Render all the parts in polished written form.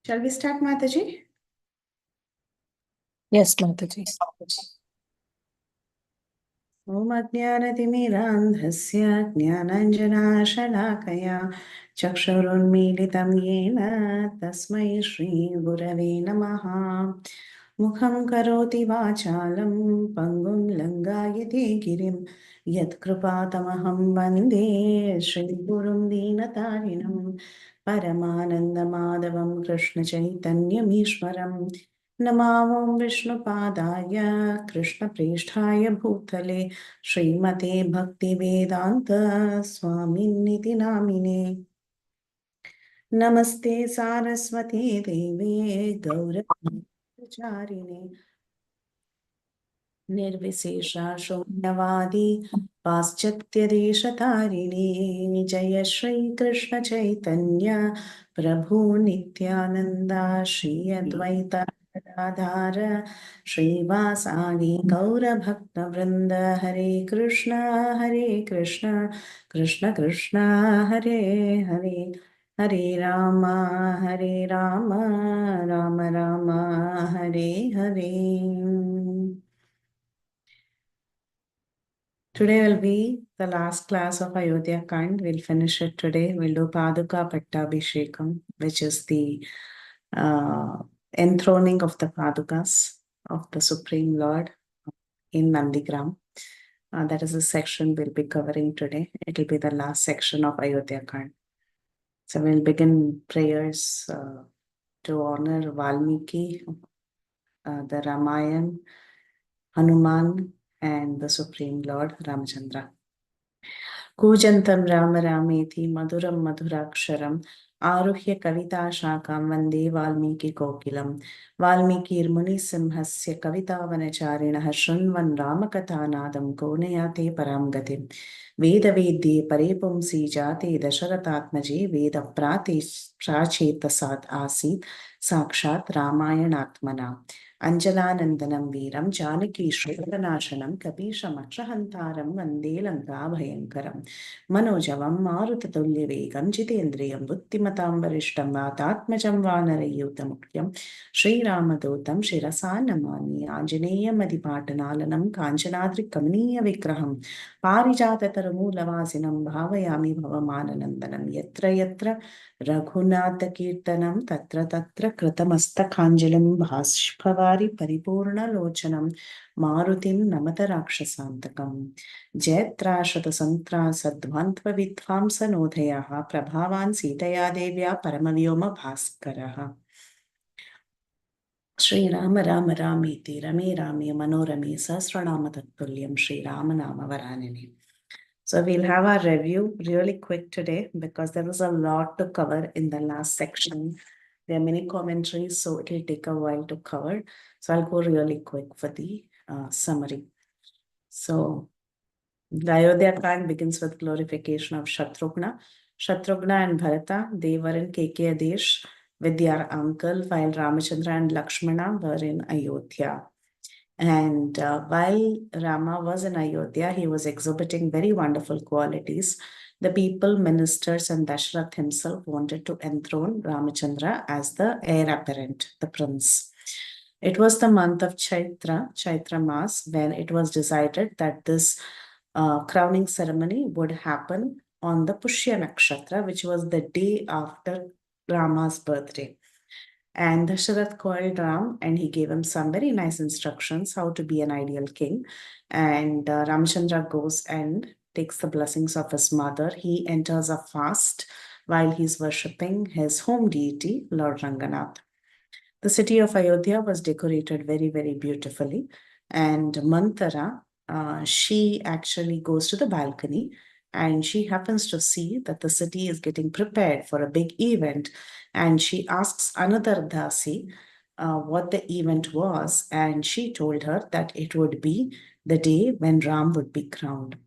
Shall we start, Mataji? Yes, Mataji. ॐ अज्ञानतिमिरान्धस्य ज्ञानाञ्जनाशलाकया चक्षुरुन्मीलितं येन तस्मै श्रीगुरवे नमः। मुखं करोति वाचालं पङ्गुं लङ्घयते गिरिं यत्कृपातमहं वन्दे श्रीगुरुं दीनतारिणं परमानन्दमाधवं कृष्णचैतन्यमीश्वरम् नमामो विष्णुपादाय कृष्णप्रेष्ठाय भूतले श्रीमते भक्तिवेदान्त स्वामिन्निति नामिने। नमस्ते सारस्वती देवे गौरवाचारिणे निर्विशेषा शून्यवादी पाश्चात्यदेशतारिणे जय श्रीकृष्ण चैतन्य प्रभु नित्यानन्दा श्री अद्वैत गदाधर श्रीवासादि गौरभक्तवृन्द हरे Krishna Krishna Krishna Hare Hare Hare Ram Ram Ram Hare Hare. Today will be the last class of Ayodhya Kand. We'll finish it today. We'll do Paduka Pattabhishekam, which is the enthroning of the Padukas of the Supreme Lord in Nandigram. That is a section we'll be covering today. It will be the last section of Ayodhya Kand. So we'll begin prayers to honor Valmiki, the Ramayana, Hanuman, and the Supreme Lord Ramachandra. कूजन्तं Ram रामेति मधुरं मधुराक्षरम् आरुह्य कविताशाखां वन्दे वाल्मीकिकोकिलं वाल्मीकिर्मुनिसिंहस्य कवितावनचारिणः शृण्वन् रामकथानादं कोनयाते परां गतिं वेदवेद्ये परिपुंसि जाते दशरथात्मजे वेदप्राचेतसात् आसीत् साक्षात् रामायणात्मना अञ्जलानन्दनं वीरं जानकी श्रीरङ्गनाशनं कपीशमक्षहन्तारं वन्दे लङ्काभयङ्करम् मनोजवं मारुततुल्यवेगं जितेन्द्रियं बुद्धिमतां वरिष्ठं वातात्मजं वानरयूथमुख्यं श्रीरामदूतं शिरसा नमामि आञ्जनेयमदिपाटनालनं काञ्चनाद्रिकमनीयविग्रहं पारिजाततरुमूलवासिनं भावयामि भवमाननन्दनं यत्र यत्र रघुनाथकीर्तनं तत्र तत्र कृतमस्तकाञ्जलिं बाष्पवारि परिपूर्णलोचनं मारुतिं नमत राक्षसान्तकम् जयत्राशतसन्त्रासध्वन्त्वविद्वांसनोदयः प्रभावान् सीतया देव्या परमव्योमभास्करः श्रीराम राम रामेति रमे रामे मनोरमे सहस्रनाम तत्तुल्यं श्रीरामनाम वरानने. So we'll have our review really quick today because there was a lot to cover in the last section. There are many commentaries, so it will take a while to cover. So I'll go really quick for the summary. So the Ayodhya Kand begins with glorification of Shatrughna. Shatrughna and Bharata, they were in Kekeyadesh with their uncle, while Ramachandra and Lakshmana were in Ayodhya. And while Rama was in Ayodhya, he was exhibiting very wonderful qualities. The people, ministers, and Dashrath himself wanted to enthrone Ramachandra as the heir apparent, the prince. It was the month of Chaitra Mas, when it was decided that this crowning ceremony would happen on the Pushya Nakshatra, which was the day after Rama's birthday. And Dasharath called Ram and he gave him some very nice instructions how to be an ideal king. And Ramchandra goes and takes the blessings of his mother. He enters a fast while he's worshipping his home deity, Lord Ranganath. The city of Ayodhya was decorated very, very beautifully. And Mantara, she actually goes to the balcony and she happens to see that the city is getting prepared for a big event. And she asks another Dasi what the event was, and she told her that it would be the day when Ram would be crowned.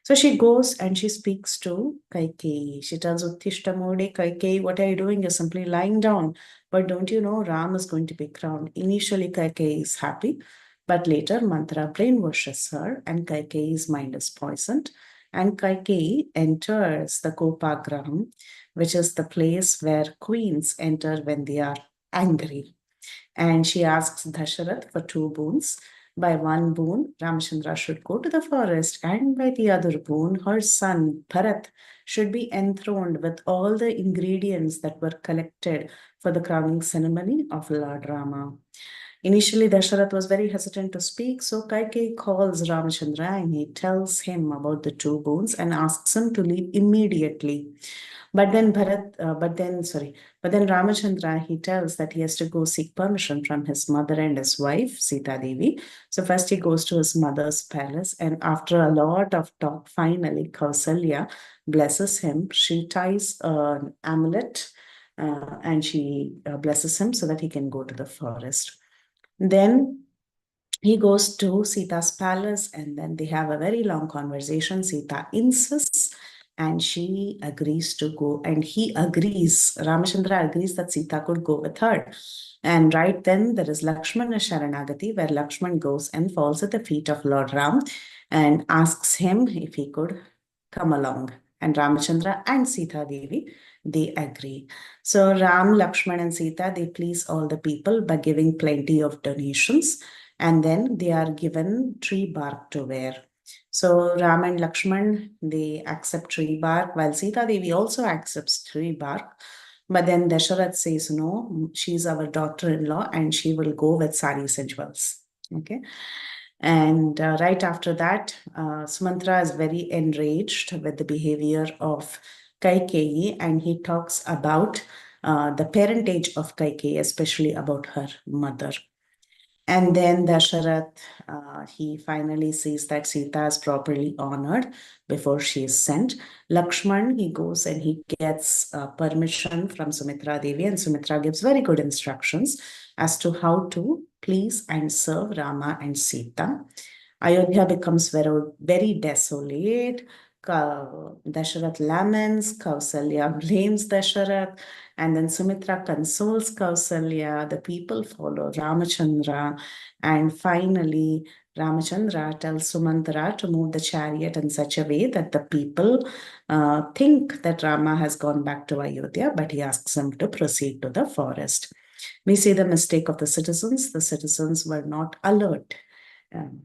So she goes and she speaks to Kaikeyi. She tells Uttishta Mode, Kaikeyi, what are you doing? You're simply lying down. But don't you know Ram is going to be crowned? Initially, Kaikeyi is happy, but later Mantra brainwashes her and Kaikeyi's mind is poisoned. And Kaikeyi enters the Kopagram, which is the place where queens enter when they are angry. And she asks Dasharath for two boons. By one boon, Ramachandra should go to the forest, and by the other boon, her son Bharat should be enthroned with all the ingredients that were collected for the crowning ceremony of Lord Rama. Initially, Dasharath was very hesitant to speak, so Kaikeyi calls Ramachandra and he tells him about the two boons and asks him to leave immediately. But then Ramachandra, he tells that he has to go seek permission from his mother and his wife, Sita Devi. So first he goes to his mother's palace, and after a lot of talk, finally Kausalya blesses him. She ties an amulet and she blesses him so that he can go to the forest. Then he goes to Sita's palace and then they have a very long conversation. Sita insists and she agrees to go, and he agrees. Ramachandra agrees that Sita could go with her. And right then there is Lakshmana Sharanagati, where Lakshman goes and falls at the feet of Lord Ram and asks him if he could come along. And Ramachandra and Sita Devi, they agree. So Ram, Lakshman, and Sita, they please all the people by giving plenty of donations, and then they are given tree bark to wear. So Ram and Lakshman, they accept tree bark, while Sita Devi also accepts tree bark. But then Dasharath says, no, she's our daughter-in-law and she will go with saris and jewels. Okay. And right after that, Sumantra is very enraged with the behavior of Kaikeyi, and he talks about the parentage of Kaikeyi, especially about her mother. And then Dasharath, he finally sees that Sita is properly honored before she is sent. Lakshman, he goes and he gets permission from Sumitra Devi, and Sumitra gives very good instructions as to how to please and serve Rama and Sita. Ayodhya becomes very, very desolate. Dasharath laments, Kausalya blames Dasharath, and then Sumitra consoles Kausalya. The people follow Ramachandra, and finally, Ramachandra tells Sumantra to move the chariot in such a way that the people think that Rama has gone back to Ayodhya, but he asks him to proceed to the forest. We see the mistake of the citizens. The citizens were not alert.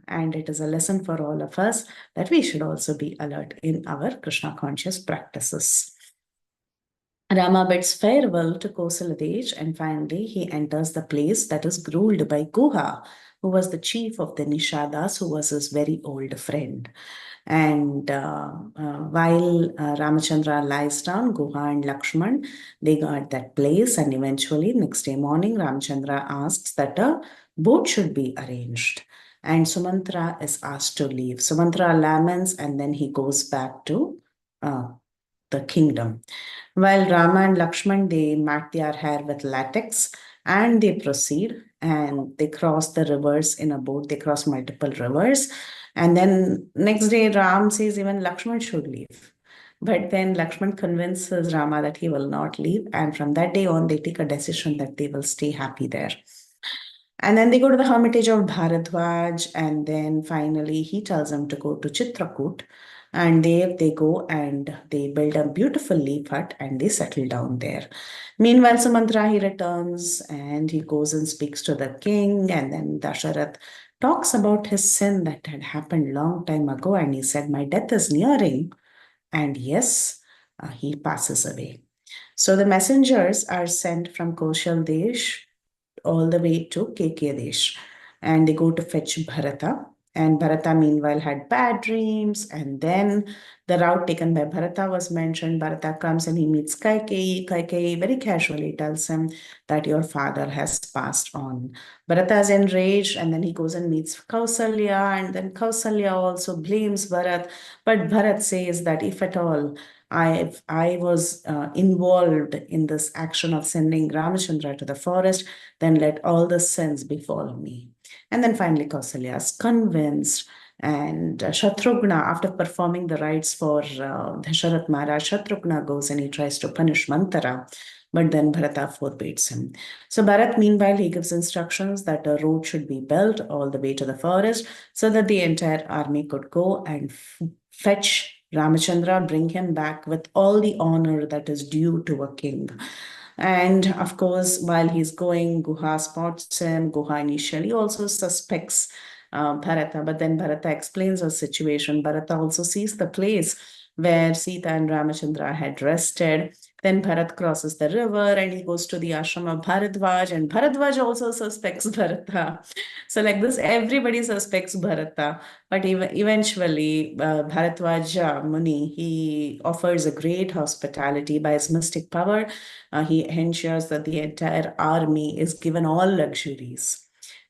And it is a lesson for all of us that we should also be alert in our Krishna conscious practices. Rama bids farewell to Kosaladesh, and finally he enters the place that is ruled by Guha, who was the chief of the Nishadas, who was his very old friend. And while Ramachandra lies down, Guha and Lakshman, they guard that place, and eventually next day morning, Ramachandra asks that a boat should be arranged. And Sumantra is asked to leave. Sumantra laments and then he goes back to the kingdom. While Rama and Lakshman, they mat their hair with latex and they proceed and they cross the rivers in a boat. They cross multiple rivers. And then next day, Ram says even Lakshman should leave. But then Lakshman convinces Rama that he will not leave. And from that day on, they take a decision that they will stay happy there. And then they go to the hermitage of Bharadwaj, and then finally he tells them to go to Chitrakoot. And they go and they build a beautiful leaf hut and they settle down there. Meanwhile, Sumantra, he returns and he goes and speaks to the king. And then Dasharath talks about his sin that had happened long time ago. And he said, my death is nearing. And yes, he passes away. So the messengers are sent from Koshal Desh all the way to Kekedesh, and they go to fetch Bharata. And Bharata, meanwhile, had bad dreams. And then the route taken by Bharata was mentioned. Bharata comes and he meets Kaikeyi. Kaikeyi very casually tells him that your father has passed on. Bharata is enraged, and then he goes and meets Kausalya, and then Kausalya also blames Bharat. But Bharat says that if at all I was involved in this action of sending Ramachandra to the forest, then let all the sins befall me. And then finally, Kausalya is convinced. And Shatrughna, after performing the rites for Dasharat Maharaj, Shatrughna goes and he tries to punish Mantara, but then Bharata forbids him. So Bharat, meanwhile, he gives instructions that a road should be built all the way to the forest so that the entire army could go and fetch Ramachandra, bring him back with all the honor that is due to a king. And of course, while he's going, Guha spots him. Guha initially also suspects Bharata, but then Bharata explains the situation. Bharata also sees the place where Sita and Ramachandra had rested. Then Bharat crosses the river and he goes to the ashram of Bharadwaj, and Bharadwaj also suspects Bharata. So, like this, everybody suspects Bharata. But eventually, Bharadwaj Muni, he offers a great hospitality by his mystic power. He ensures that the entire army is given all luxuries.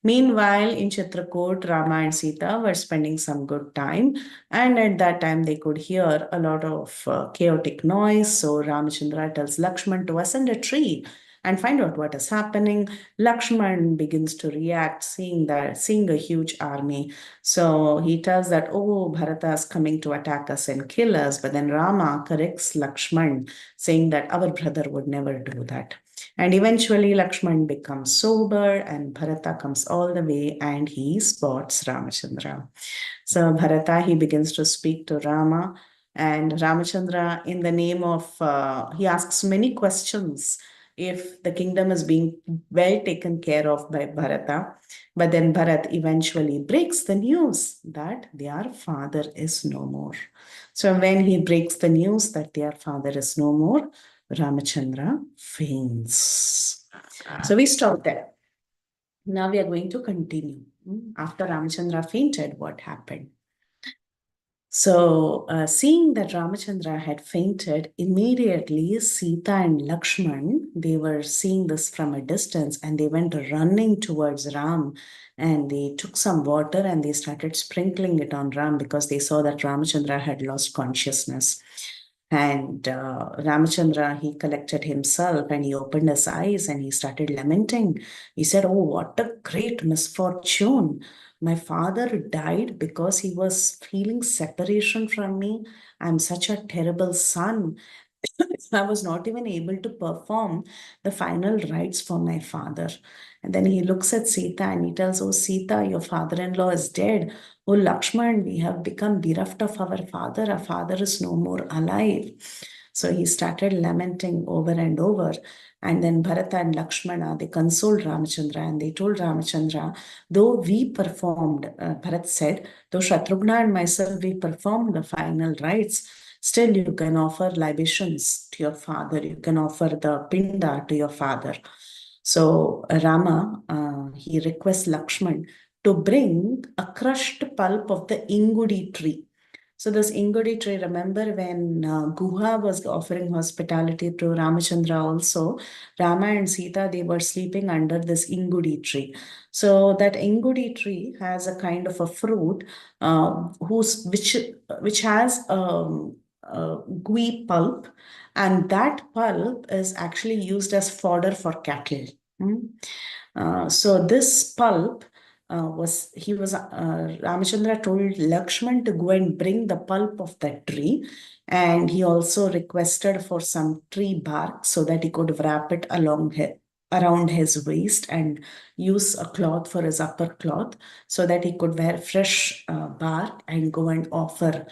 Meanwhile, in Chitrakoot, Rama and Sita were spending some good time, and at that time they could hear a lot of chaotic noise. So Ramachandra tells Lakshman to ascend a tree and find out what is happening. Lakshman begins to react, seeing a huge army. So he tells that, oh, Bharata is coming to attack us and kill us. But then Rama corrects Lakshman, saying that our brother would never do that. And eventually Lakshman becomes sober and Bharata comes all the way and he spots Ramachandra. So Bharata, he begins to speak to Rama, and Ramachandra, in the name of, he asks many questions if the kingdom is being well taken care of by Bharata. But then Bharat eventually breaks the news that their father is no more. So when he breaks the news that their father is no more, Ramachandra faints. So we stop there. Now we are going to continue. After Ramachandra fainted, what happened? So, seeing that Ramachandra had fainted, immediately Sita and Lakshman, they were seeing this from a distance and they went running towards Ram and they took some water and they started sprinkling it on Ram because they saw that Ramachandra had lost consciousness. And Ramachandra, he collected himself and he opened his eyes and he started lamenting. He said, oh, what a great misfortune. My father died because he was feeling separation from me. I'm such a terrible son. I was not even able to perform the final rites for my father. And then he looks at Sita and he tells, oh, Sita, your father in law is dead. Oh, Lakshman, we have become bereft of our father. Our father is no more alive. So he started lamenting over and over. And then Bharata and Lakshmana, they consoled Ramachandra and they told Ramachandra, though we performed, Bharat said, though Shatrughna and myself, we performed the final rites, still you can offer libations to your father. You can offer the pinda to your father. So Rama, he requests Lakshman to bring a crushed pulp of the ingudi tree. So this ingudi tree, remember when Guha was offering hospitality to Ramachandra also, Rama and Sita, they were sleeping under this ingudi tree. So that ingudi tree has a kind of a fruit which has gooey pulp, and that pulp is actually used as fodder for cattle. So this pulp Ramachandra told Lakshman to go and bring the pulp of that tree, and he also requested for some tree bark so that he could wrap it around his waist and use a cloth for his upper cloth so that he could wear fresh bark and go and offer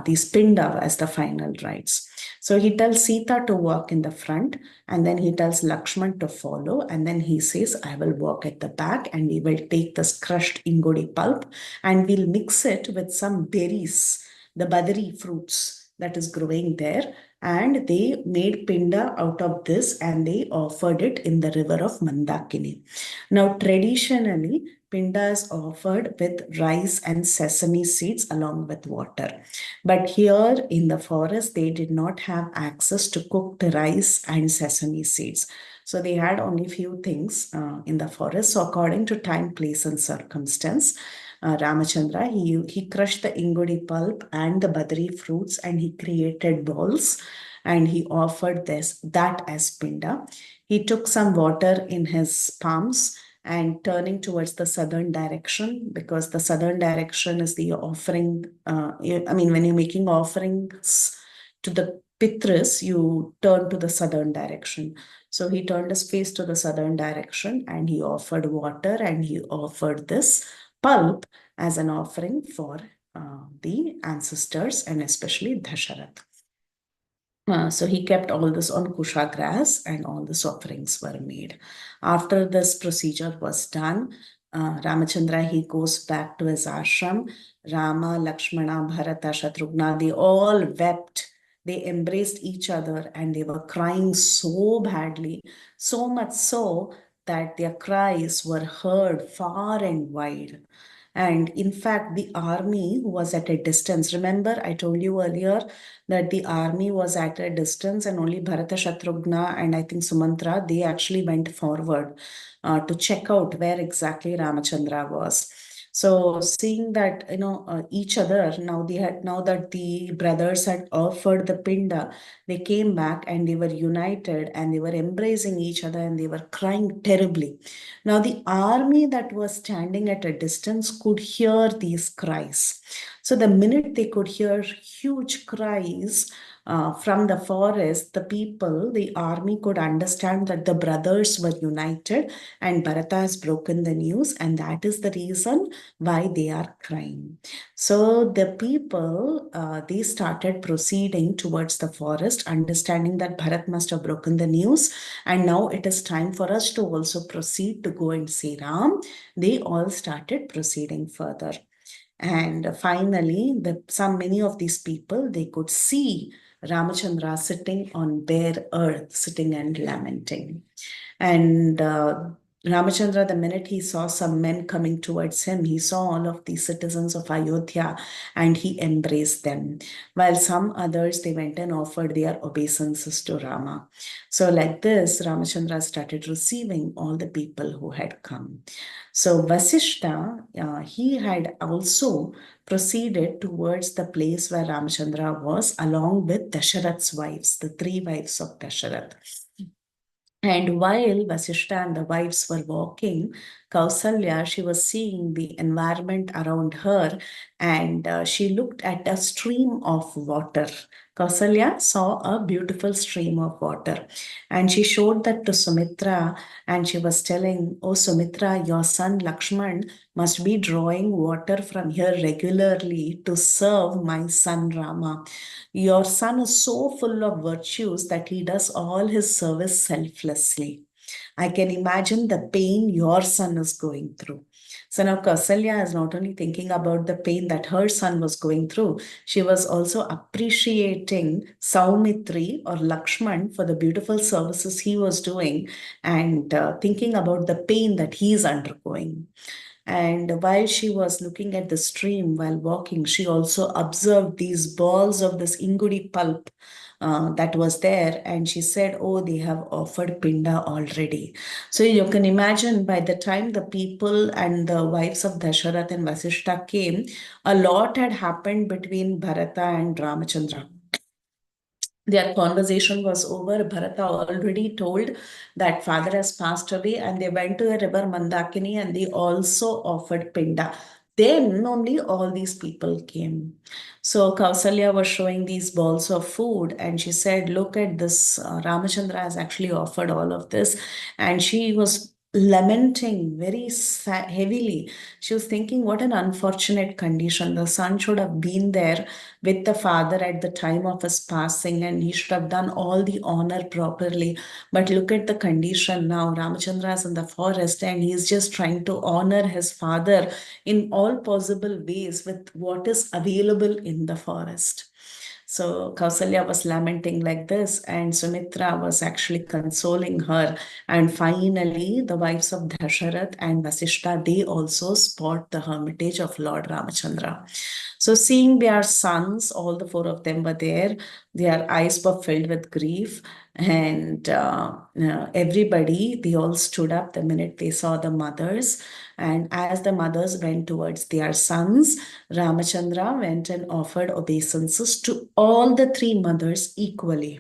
these pinda as the final rites. So he tells Sita to walk in the front, and then he tells Lakshman to follow, and then he says, I will walk at the back and we will take this crushed ingodi pulp and we'll mix it with some berries, the badari fruits that is growing there, and they made pinda out of this and they offered it in the river of Mandakini. Now, traditionally, pinda is offered with rice and sesame seeds along with water. But here in the forest, they did not have access to cooked rice and sesame seeds. So they had only few things in the forest. So according to time, place, and circumstance, Ramachandra, he crushed the ingudi pulp and the badri fruits and he created balls and he offered that as pinda. He took some water in his palms and turning towards the southern direction, because the southern direction is the offering. I mean, when you're making offerings to the Pitras, you turn to the southern direction. So he turned his face to the southern direction and he offered water and he offered this pulp as an offering for the ancestors and especially Dasharath. So he kept all this on kusha grass and all the offerings were made. After this procedure was done, Ramachandra, he goes back to his ashram. Rama, Lakshmana, Bharata, Shatrughna, they all wept. They embraced each other and they were crying so badly, so much so that their cries were heard far and wide. And in fact, the army was at a distance. Remember, I told you earlier that the army was at a distance and only Bharata, Shatrughna, and I think Sumantra, they actually went forward to check out where exactly Ramachandra was. So seeing that, each other, now that the brothers had offered the pinda, they came back and they were united and they were embracing each other and they were crying terribly. Now the army that was standing at a distance could hear these cries. So the minute they could hear huge cries from the forest, the army could understand that the brothers were united and Bharata has broken the news, and that is the reason why they are crying. So the people, they started proceeding towards the forest, understanding that Bharat must have broken the news, and now it is time for us to also proceed to go and see Ram. They all started proceeding further. And finally, many of these people, they could see Ramachandra sitting on bare earth, sitting and lamenting. And Ramachandra, the minute he saw some men coming towards him, he saw all of the citizens of Ayodhya and he embraced them. While some others, they went and offered their obeisances to Rama. So like this, Ramachandra started receiving all the people who had come. So Vasishta, he had also proceeded towards the place where Ramachandra was along with Dasharath's wives, the three wives of Dasharath. And while Vasishta and the wives were walking, Kausalya, she was seeing the environment around her and she looked at a stream of water. Kausalya saw a beautiful stream of water and she showed that to Sumitra and she was telling, "Oh, Sumitra, your son Lakshman must be drawing water from here regularly to serve my son Rama. Your son is so full of virtues that he does all his service selflessly. I can imagine the pain your son is going through." So now Kausalya is not only thinking about the pain that her son was going through, she was also appreciating Saumitri or Lakshman for the beautiful services he was doing and thinking about the pain that he is undergoing. And while she was looking at the stream while walking, she also observed these balls of this ingudi pulp that was there. And she said, "Oh, they have offered pinda already." So you can imagine by the time the people and the wives of Dasharath and Vasishta came, a lot had happened between Bharata and Ramachandra. Their conversation was over. Bharata already told that father has passed away, and they went to the river Mandakini and they also offered pinda. Then only all these people came. So Kausalya was showing these balls of food and she said, "Look at this. Ramachandra has actually offered all of this." And she was lamenting very heavily. She was thinking, what an unfortunate condition. The son should have been there with the father at the time of his passing and he should have done all the honor properly. But look at the condition now. Ramachandra is in the forest and he is just trying to honor his father in all possible ways with what is available in the forest. So Kausalya was lamenting like this, and Sumitra was actually consoling her. And finally, the wives of Dasharath and Vasishta, they also spot the hermitage of Lord Ramachandra. So seeing their sons, all the four of them were there, their eyes were filled with grief. And everybody, they all stood up the minute they saw the mothers. And as the mothers went towards their sons, Ramachandra went and offered obeisances to all the three mothers equally.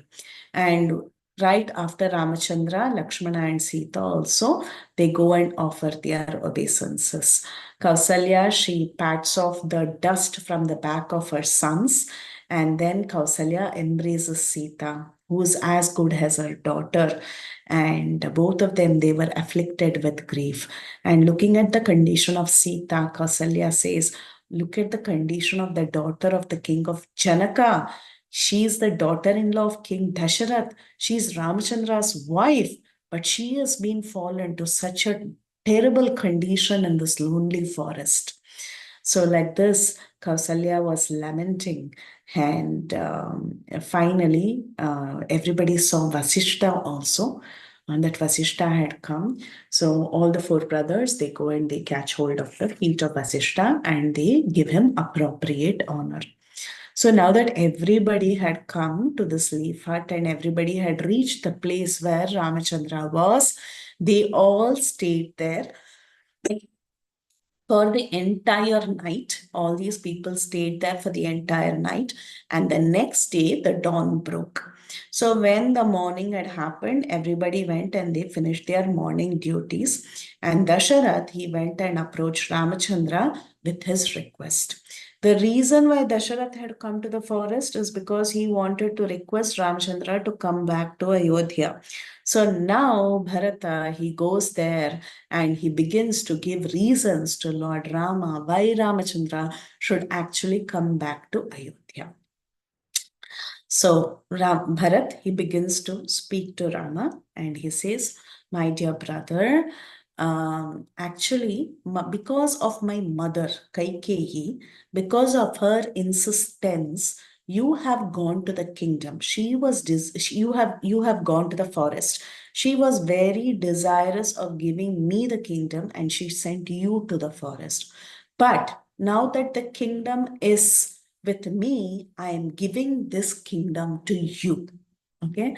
And right after Ramachandra, Lakshmana and Sita also, they go and offer their obeisances. Kausalya, she pats off the dust from the back of her sons, and then Kausalya embraces Sita, who is as good as her daughter. And both of them, they were afflicted with grief. And looking at the condition of Sita, Kausalya says, look at the condition of the daughter of the king of Janaka. She is the daughter-in-law of King Dasharath. She is Ramachandra's wife, but she has been fallen to such a terrible condition in this lonely forest. So, like this, Kausalya was lamenting, and finally, everybody saw Vasishta also, and that Vasishta had come. So, all the four brothers, they go and they catch hold of the feet of Vasishta and they give him appropriate honor. So now that everybody had come to this leaf hut and everybody had reached the place where Ramachandra was, they all stayed there for the entire night. All these people stayed there for the entire night. And the next day, the dawn broke. So when the morning had happened, everybody went and they finished their morning duties. And Dasharath, he went and approached Ramachandra with his request. The reason why Dasharath had come to the forest is because he wanted to request Ramachandra to come back to Ayodhya. So now Bharata, he goes there and he begins to give reasons to Lord Rama why Ramachandra should actually come back to Ayodhya. So Bharat, he begins to speak to Rama and he says, my dear brother, actually, because of my mother, Kaikeyi, because of her insistence, you have gone to the kingdom. You have gone to the forest. She was very desirous of giving me the kingdom and she sent you to the forest. But now that the kingdom is with me, I am giving this kingdom to you. Okay.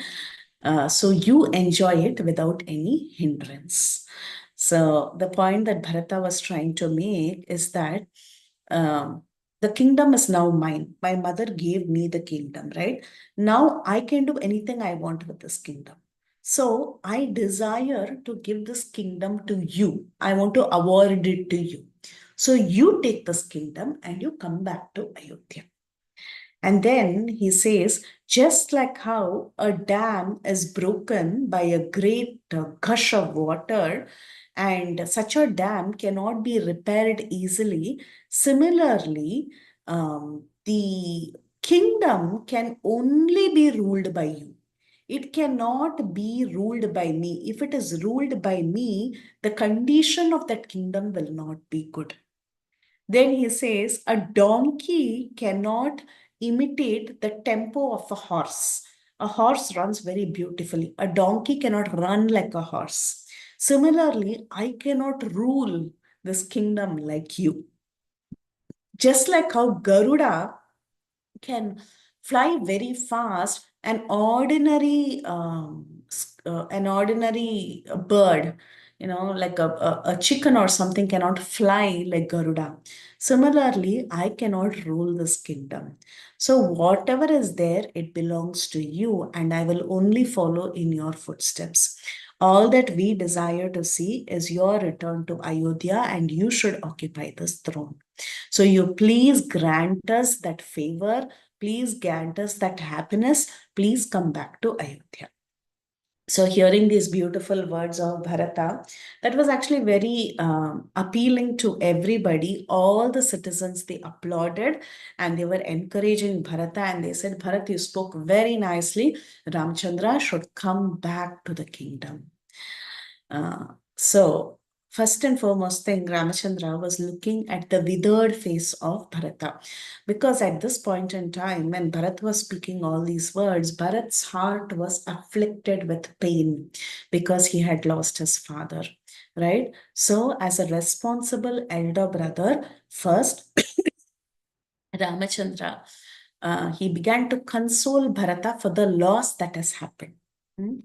So you enjoy it without any hindrance. So the point that Bharata was trying to make is that the kingdom is now mine. My mother gave me the kingdom, right? Now I can do anything I want with this kingdom. So I desire to give this kingdom to you. I want to award it to you. So you take this kingdom and you come back to Ayodhya. And then he says, just like how a dam is broken by a great gush of water, and such a dam cannot be repaired easily, similarly, the kingdom can only be ruled by you. It cannot be ruled by me. If it is ruled by me, the condition of that kingdom will not be good. Then he says, a donkey cannot imitate the tempo of a horse. A horse runs very beautifully. A donkey cannot run like a horse. Similarly, I cannot rule this kingdom like you. Just like how Garuda can fly very fast, an ordinary bird, like a chicken or something cannot fly like Garuda. Similarly, I cannot rule this kingdom. So whatever is there, it belongs to you, and I will only follow in your footsteps. All that we desire to see is your return to Ayodhya, and you should occupy this throne. So you please grant us that favor, please grant us that happiness, please come back to Ayodhya. So hearing these beautiful words of Bharata, that was actually very appealing to everybody. All the citizens, they applauded and they were encouraging Bharata and they said, Bharat, you spoke very nicely. Ramchandra should come back to the kingdom. So First and foremost thing, Ramachandra was looking at the withered face of Bharata. Because at this point in time, when Bharat was speaking all these words, Bharat's heart was afflicted with pain because he had lost his father, right? So, as a responsible elder brother, first, Ramachandra, he began to console Bharata for the loss that has happened. Hmm.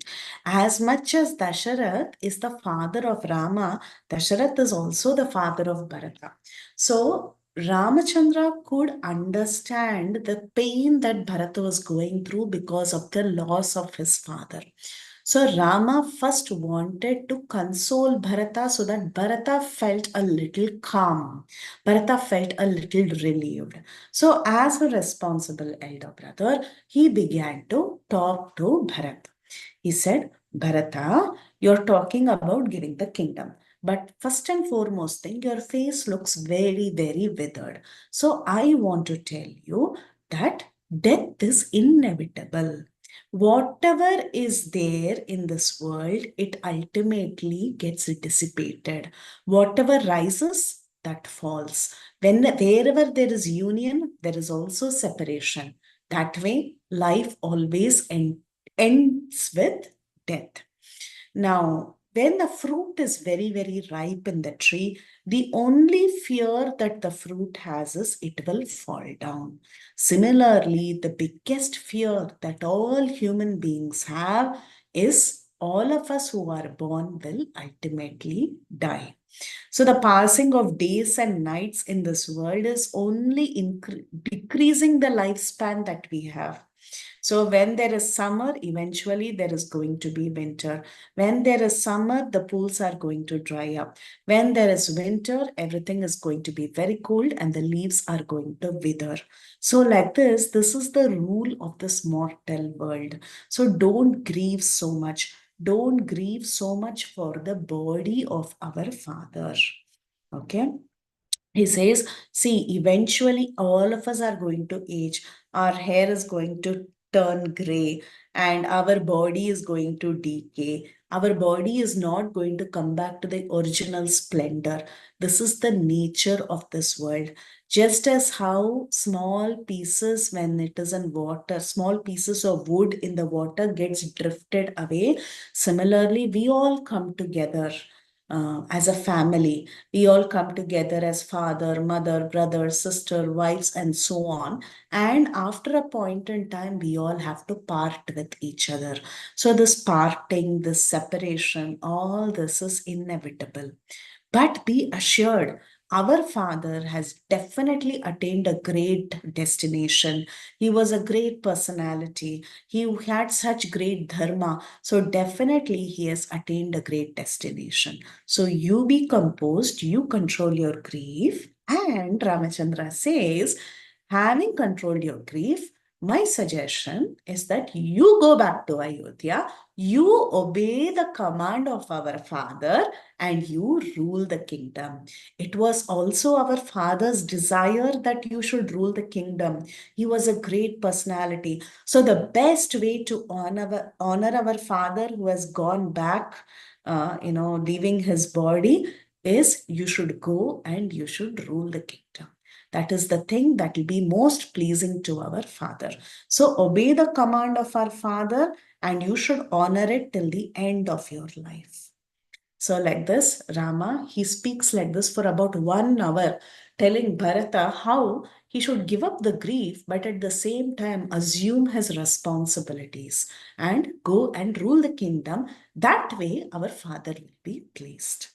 As much as Dasharath is the father of Rama, Dasharath is also the father of Bharata. So Ramachandra could understand the pain that Bharata was going through because of the loss of his father. So Rama first wanted to console Bharata so that Bharata felt a little calm. Bharata felt a little relieved. So, as a responsible elder brother, he began to talk to Bharat. He said, Bharata, you're talking about giving the kingdom. But first and foremost thing, your face looks very, very withered. So I want to tell you that death is inevitable. Whatever is there in this world, it ultimately gets dissipated. Whatever rises, that falls. Wherever there is union, there is also separation. That way, life always ends with death. Now, when the fruit is very, very ripe in the tree, the only fear that the fruit has is it will fall down. Similarly, the biggest fear that all human beings have is all of us who are born will ultimately die. So the passing of days and nights in this world is only decreasing the lifespan that we have. So when there is summer, eventually there is going to be winter. When there is summer, the pools are going to dry up. When there is winter, everything is going to be very cold and the leaves are going to wither. So like this is the rule of this mortal world. So don't grieve so much. Don't grieve so much for the body of our father. Okay. He says, see, eventually all of us are going to age. Our hair is going to turn gray and our body is going to decay. Our body is not going to come back to the original splendor. This is the nature of this world. Just as how small pieces, when it is in water, small pieces of wood in the water gets drifted away. Similarly, we all come together as a family. We all come together as father, mother, brother, sister, wives, and so on. And after a point in time, we all have to part with each other. So, this parting, this separation, all this is inevitable. But be assured, our father has definitely attained a great destination. He was a great personality. He had such great dharma. So, definitely, he has attained a great destination. So, you be composed, you control your grief. And Ramachandra says, having controlled your grief, my suggestion is that you go back to Ayodhya, you obey the command of our father, and you rule the kingdom. It was also our father's desire that you should rule the kingdom. He was a great personality. So, the best way to honor our father who has gone back, leaving his body, is you should go and you should rule the kingdom. That is the thing that will be most pleasing to our father. So, obey the command of our father and you should honor it till the end of your life. So, like this, Rama, he speaks like this for about 1 hour, telling Bharata how he should give up the grief, but at the same time assume his responsibilities and go and rule the kingdom. That way, our father will be pleased.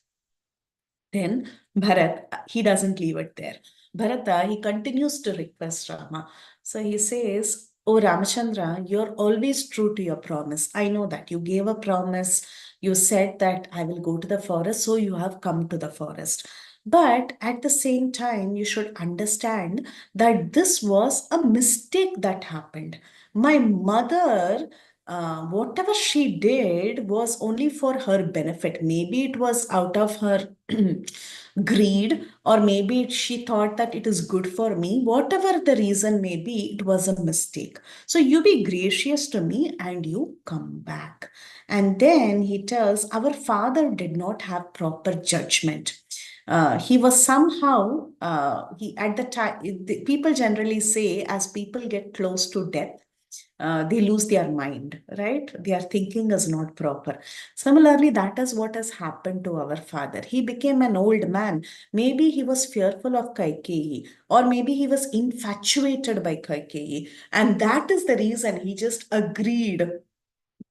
Then Bharat, he doesn't leave it there. Bharata, he continues to request Rama. So he says, Oh Ramachandra, you're always true to your promise. I know that you gave a promise. You said that I will go to the forest, so you have come to the forest. But at the same time, you should understand that this was a mistake that happened. My mother whatever she did was only for her benefit. Maybe it was out of her greed, or maybe she thought that it is good for me. Whatever the reason may be, it was a mistake. So you be gracious to me and you come back. And then he tells, our father did not have proper judgment. He was somehow, he at the time, people generally say, as people get close to death, they lose their mind, right? Their thinking is not proper. Similarly, that is what has happened to our father. He became an old man. Maybe he was fearful of Kaikeyi, or maybe he was infatuated by Kaikeyi. And that is the reason he just agreed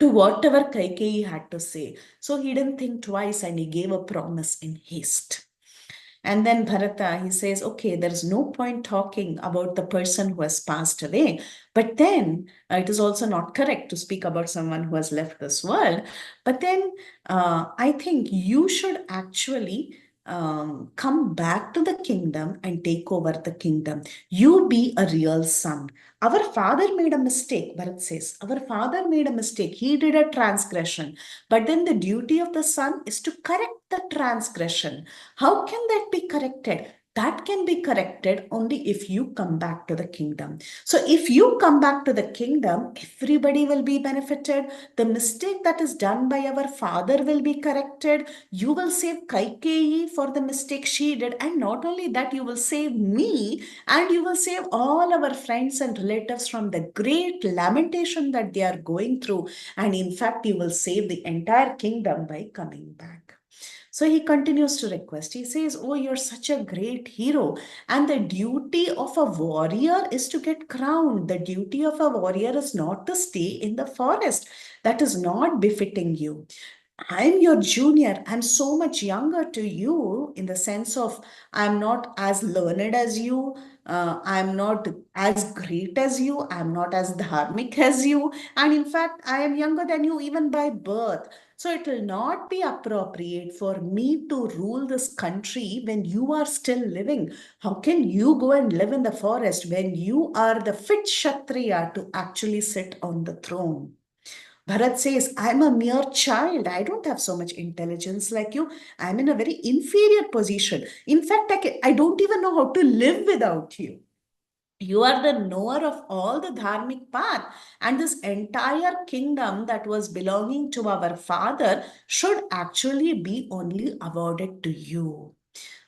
to whatever Kaikeyi had to say. So he didn't think twice and he gave a promise in haste. And then Bharata, he says, okay, there's no point talking about the person who has passed away. But then it is also not correct to speak about someone who has left this world. But then I think you should actually come back to the kingdom and take over the kingdom. You be a real son. Our father made a mistake, Bharat says. Our father made a mistake. He did a transgression. But then the duty of the son is to correct the transgression. How can that be corrected? That can be corrected only if you come back to the kingdom. So, if you come back to the kingdom, everybody will be benefited. The mistake that is done by our father will be corrected. You will save Kaikeyi for the mistake she did. And not only that, you will save me and you will save all our friends and relatives from the great lamentation that they are going through. And in fact, you will save the entire kingdom by coming back. So he continues to request. He says, oh, you're such a great hero. And the duty of a warrior is to get crowned. The duty of a warrior is not to stay in the forest. That is not befitting you. I'm your junior. I'm so much younger to you in the sense of I'm not as learned as you. I'm not as great as you. I'm not as dharmic as you. And in fact, I am younger than you even by birth. So it will not be appropriate for me to rule this country when you are still living. How can you go and live in the forest when you are the fit Kshatriya to actually sit on the throne? Bharat says, I'm a mere child. I don't have so much intelligence like you. I'm in a very inferior position. In fact, I don't even know how to live without you. You are the knower of all the dharmic path, and this entire kingdom that was belonging to our father should actually be only awarded to you.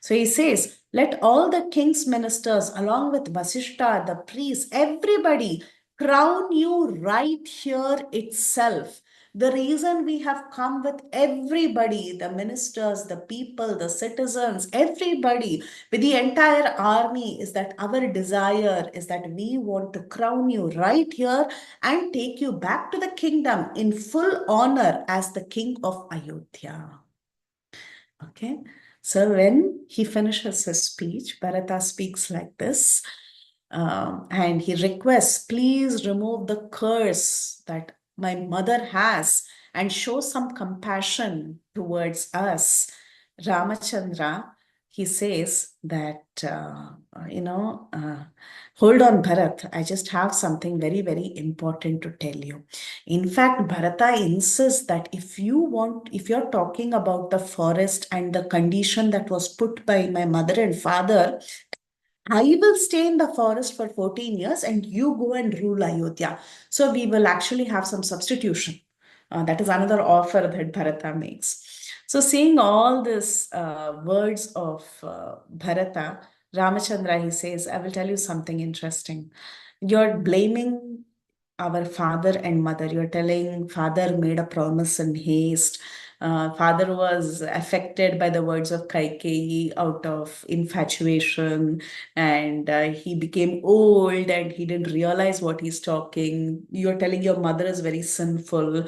So he says, let all the king's ministers, along with Vasishta, the priests, everybody crown you right here itself. The reason we have come with everybody, the ministers, the people, the citizens, everybody, with the entire army, is that our desire is that we want to crown you right here and take you back to the kingdom in full honor as the king of Ayodhya. Okay. So when he finishes his speech, Bharata speaks like this, and he requests, please remove the curse that my mother has and show some compassion towards us. Ramachandra, he says that, hold on, Bharat, I just have something very, very important to tell you. In fact, Bharata insists that if you're talking about the forest and the condition that was put by my mother and father, I will stay in the forest for 14 years and you go and rule Ayodhya. So we will actually have some substitution. That is another offer that Bharata makes. So, seeing all these words of Bharata, Ramachandra, he says, I will tell you something interesting. You're blaming our father and mother. You're telling father made a promise in haste. Father was affected by the words of Kaikeyi out of infatuation, and he became old and he didn't realize what he's talking. You're telling your mother is very sinful.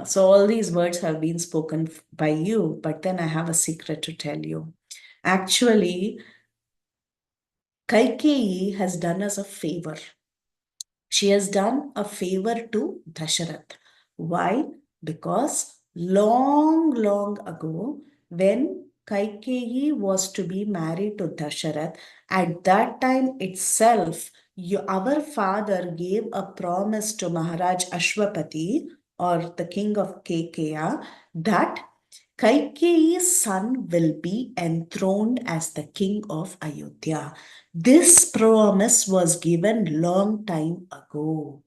So all these words have been spoken by you, but then I have a secret to tell you. Actually, Kaikeyi has done us a favor. She has done a favor to Dasharath. Why? Because long, long ago, when Kaikeyi was to be married to Dasharath, at that time itself, our father gave a promise to Maharaj Ashwapati or the king of Kekeya that Kaikeyi's son will be enthroned as the king of Ayodhya. This promise was given long time ago.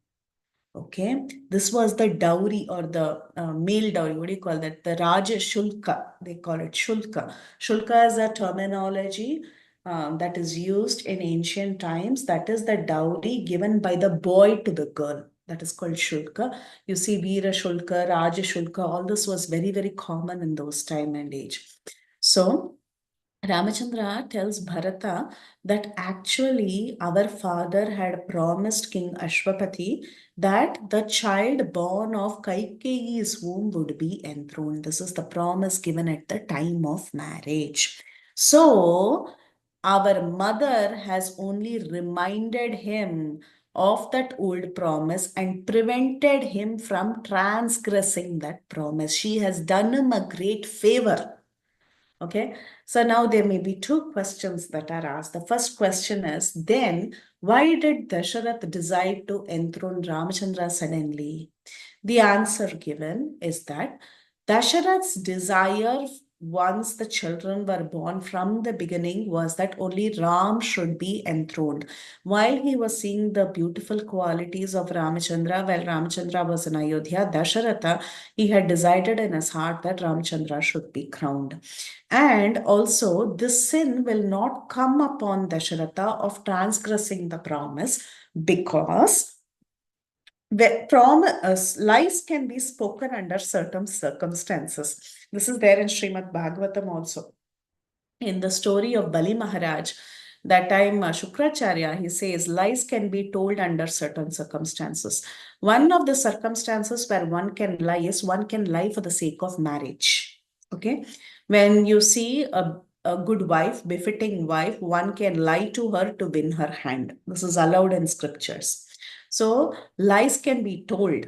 Okay, this was the dowry or the male dowry. What do you call that? The Raja Shulka. They call it Shulka. Shulka is a terminology that is used in ancient times. That is the dowry given by the boy to the girl. That is called Shulka. You see, Veera Shulka, Raja Shulka, all this was very, very common in those time and age. So, Ramachandra tells Bharata that actually our father had promised King Ashwapati that the child born of Kaikeyi's womb would be enthroned. This is the promise given at the time of marriage. So, our mother has only reminded him of that old promise and prevented him from transgressing that promise. She has done him a great favor. Okay, so now there may be two questions that are asked. The first question is, then why did Dasharath decide to enthrone Ramachandra suddenly? The answer given is that Dasharath's desire once the children were born from the beginning was that only Ram should be enthroned. While he was seeing the beautiful qualities of Ramachandra, while Ramachandra was in Ayodhya, Dasharatha, he had decided in his heart that Ramachandra should be crowned. And also, this sin will not come upon Dasharatha of transgressing the promise because lies can be spoken under certain circumstances. This is there in Srimad Bhagavatam also. In the story of Bali Maharaj, that time Shukracharya, he says lies can be told under certain circumstances. One of the circumstances where one can lie is one can lie for the sake of marriage. Okay. When you see a good wife, befitting wife, one can lie to her to win her hand. This is allowed in scriptures. So lies can be told.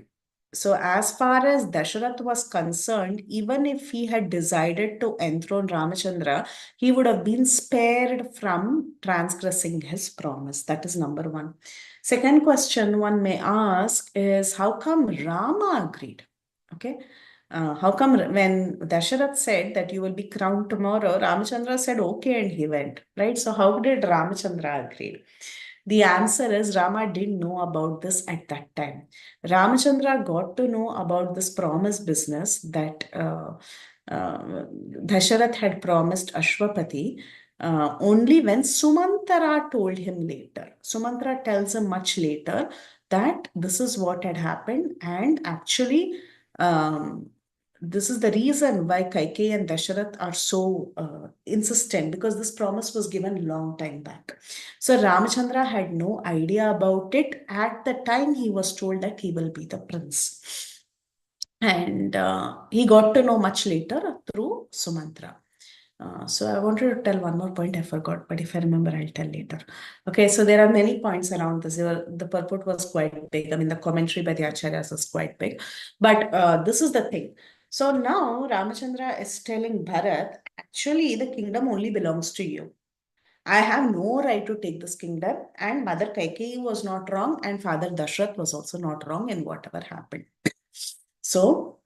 So as far as Dasharath was concerned, even if he had decided to enthrone Ramachandra, he would have been spared from transgressing his promise. That is number one. Second question one may ask is, how come Rama agreed? Okay. How come when Dasharath said that you will be crowned tomorrow, Ramachandra said okay and he went, right? So how did Ramachandra agree? The answer is Rama didn't know about this at that time. Ramachandra got to know about this promise business that Dasharath had promised Ashwapati only when Sumantara told him later. Sumantara tells him much later that this is what had happened, and actually, this is the reason why Kaikeyi and Dasharath are so insistent, because this promise was given long time back. So Ramachandra had no idea about it at the time he was told that he will be the prince. And he got to know much later through Sumantra. So I wanted to tell one more point, I forgot, but if I remember, I'll tell later. Okay, so there are many points around this. The purport was quite big. I mean, the commentary by the Acharyas is quite big. But this is the thing. So now Ramachandra is telling Bharat, actually, the kingdom only belongs to you. I have no right to take this kingdom. And Mother Kaikeyi was not wrong, and Father Dashrath was also not wrong in whatever happened. So,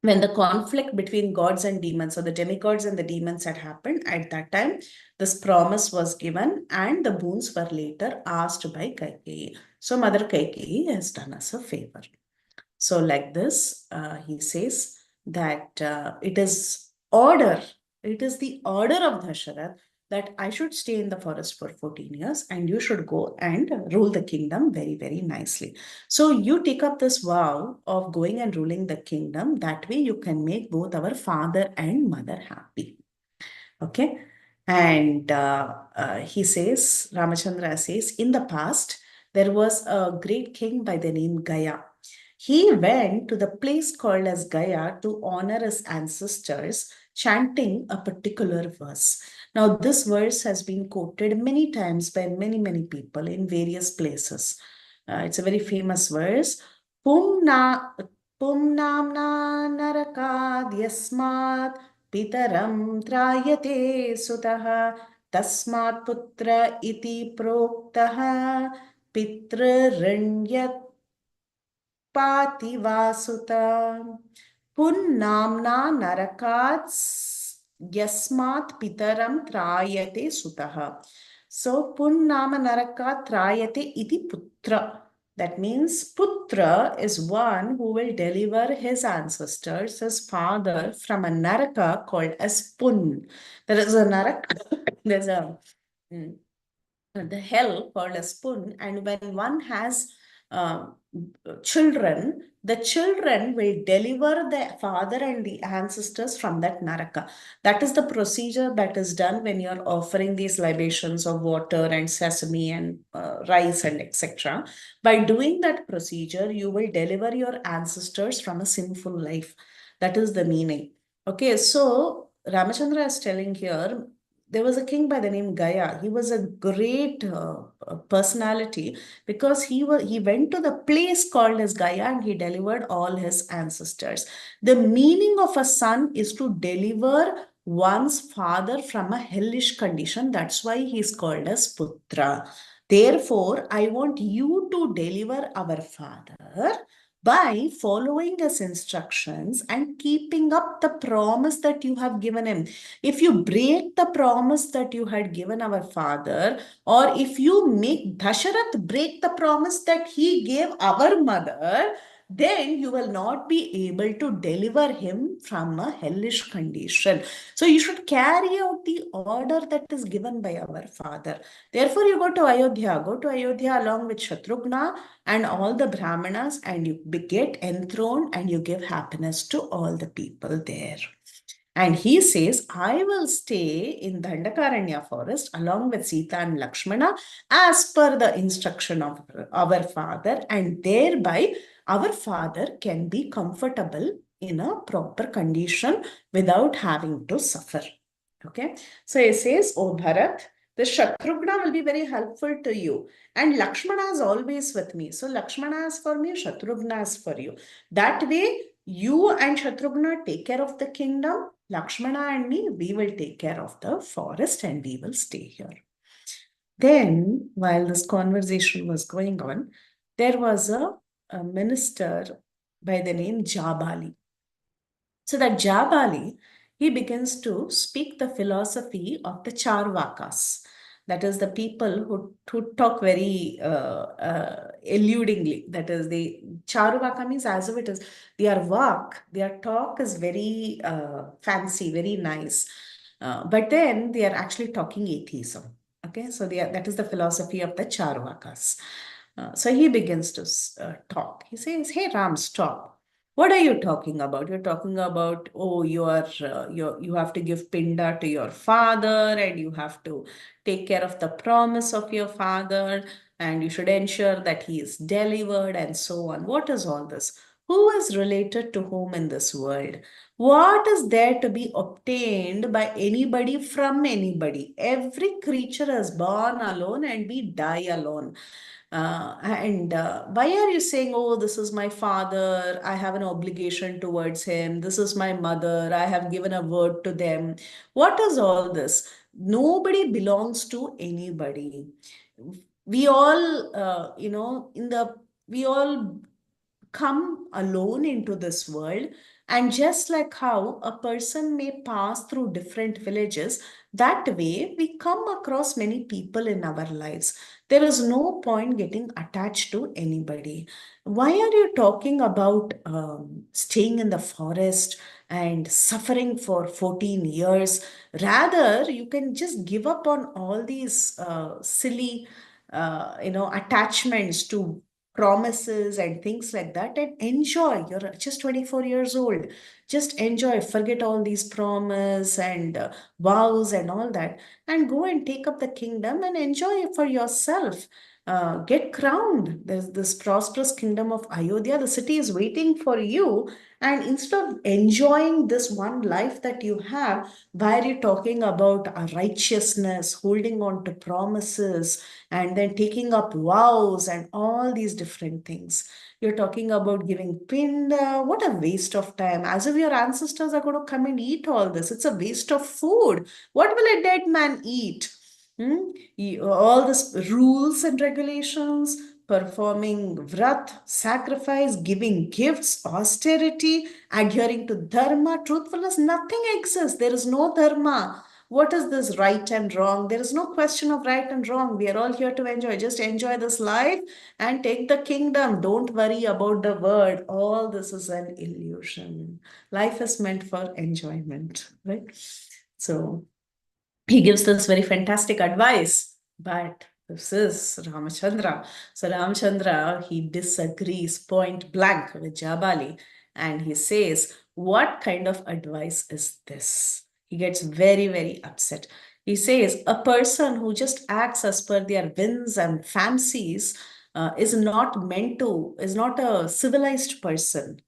when the conflict between gods and demons, or the demigods and the demons, had happened, at that time, this promise was given, and the boons were later asked by Kaikeyi. So, Mother Kaikeyi has done us a favor. So, like this, he says that it is the order of Dasharath that I should stay in the forest for 14 years and you should go and rule the kingdom very, very nicely. So, you take up this vow of going and ruling the kingdom. That way, you can make both our father and mother happy. Okay. And he says, Ramachandra says, in the past, there was a great king by the name Gaya. He went to the place called as Gaya to honor his ancestors, chanting a particular verse. Now, this verse has been quoted many times by many, many people in various places. It's a very famous verse. Pumna, Pumnamna narakad yasmat Pitaram trayate sutaha tasmat putra iti proktaha पितृऋण्यत् पाति वासुता पुन्नाम्ना नरकात् यस्मात् पितरं त्रायते sutaha. So punnama narakaat trayate iti putra. That means putra is one who will deliver his ancestors, his father, from a naraka called as pun. There is a naraka, there's a the hell called as pun, and when one has uh, children, the children will deliver the father and the ancestors from that naraka. That is the procedure that is done when you're offering these libations of water and sesame and rice and etc. By doing that procedure, you will deliver your ancestors from a sinful life. That is the meaning. Okay, so Ramachandra is telling here there was a king by the name Gaya. He was a great personality because he went to the place called as Gaya and he delivered all his ancestors. The meaning of a son is to deliver one's father from a hellish condition. That's why he's called as Putra. Therefore, I want you to deliver our father by following his instructions and keeping up the promise that you have given him. If you break the promise that you had given our father, or if you make Dasharath break the promise that he gave our mother, then you will not be able to deliver him from a hellish condition. So you should carry out the order that is given by our father. Therefore, you go to Ayodhya. Go to Ayodhya along with Shatrughna and all the Brahmanas, and you get enthroned and you give happiness to all the people there. And he says, I will stay in Dandakaranya forest along with Sita and Lakshmana as per the instruction of our father, and thereby our father can be comfortable in a proper condition without having to suffer. Okay, so he says, Oh Bharat, the Shatrughna will be very helpful to you, and Lakshmana is always with me. So Lakshmana is for me, Shatrughna is for you. That way, you and Shatrughna take care of the kingdom. Lakshmana and me, we will take care of the forest and we will stay here. Then, while this conversation was going on, there was a minister by the name Jabali. So that Jabali, he begins to speak the philosophy of the Charvakas. That is the people who talk very eludingly. That is the Charvaka means as if it is their talk is very fancy, very nice. But then they are actually talking atheism. Okay, so that is the philosophy of the Charvakas. So he begins to talk. He says, "Hey Ram, stop. What are you talking about? You're talking about, oh, you have to give pinda to your father and you have to take care of the promise of your father and you should ensure that he is delivered and so on. What is all this? Who is related to whom in this world? What is there to be obtained by anybody from anybody? Every creature is born alone and we die alone. And why are you saying, oh, this is my father, I have an obligation towards him, this is my mother, I have given a word to them? What is all this? Nobody belongs to anybody. We all, we all come alone into this world. And just like how a person may pass through different villages, that way we come across many people in our lives. There is no point getting attached to anybody. Why are you talking about staying in the forest and suffering for 14 years? Rather, you can just give up on all these silly, attachments to promises and things like that and enjoy. You're just 24 years old. Just enjoy, forget all these promise and vows and all that, and go and take up the kingdom and enjoy it for yourself. Get crowned. There's this prosperous kingdom of Ayodhya. The city is waiting for you. And instead of enjoying this one life that you have, why are you talking about righteousness, holding on to promises, and then taking up vows and all these different things? You're talking about giving pinda. What a waste of time. As if your ancestors are going to come and eat all this. It's a waste of food. What will a dead man eat? All this rules and regulations, performing vrat, sacrifice, giving gifts, austerity, adhering to dharma, truthfulness, nothing exists. There is no dharma. What is this right and wrong? There is no question of right and wrong. We are all here to enjoy. Just enjoy this life and take the kingdom. Don't worry about the word. All this is an illusion. Life is meant for enjoyment, right? So he gives this very fantastic advice, but this is Ramachandra. So Ramachandra, he disagrees point blank with Jabali, and he says, what kind of advice is this? He gets very, very upset. He says, a person who just acts as per their whims and fancies is not a civilized person.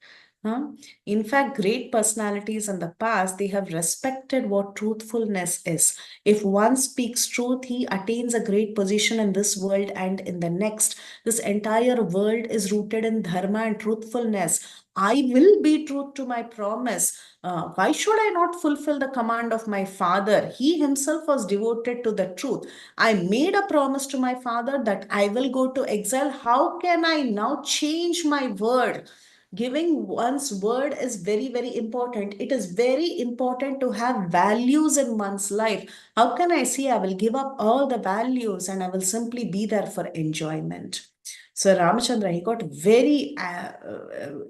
Huh? In fact, great personalities in the past, they have respected what truthfulness is. If one speaks truth, he attains a great position in this world and in the next. This entire world is rooted in dharma and truthfulness. I will be true to my promise. Why should I not fulfill the command of my father? He himself was devoted to the truth. I made a promise to my father that I will go to exile. How can I now change my word? Giving one's word is very, very important. It is very important to have values in one's life. How can I say I will give up all the values and I will simply be there for enjoyment? So Ramachandra, he got very,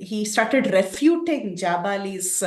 he started refuting Jabali's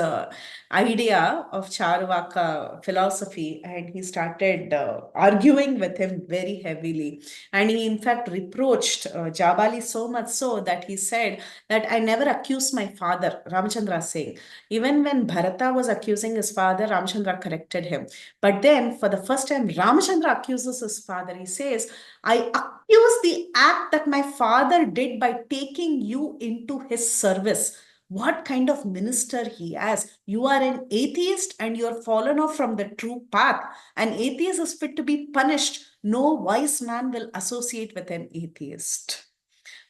idea of Charvaka philosophy, and he started arguing with him very heavily. And he in fact reproached Jabali so much so that he said that I never accused my father, Ramachandra saying. Even when Bharata was accusing his father, Ramachandra corrected him. But then for the first time, Ramachandra accuses his father. He says, I accuse the act that my father did by taking you into his service. What kind of minister he is? You are an atheist and you are fallen off from the true path. An atheist is fit to be punished. No wise man will associate with an atheist.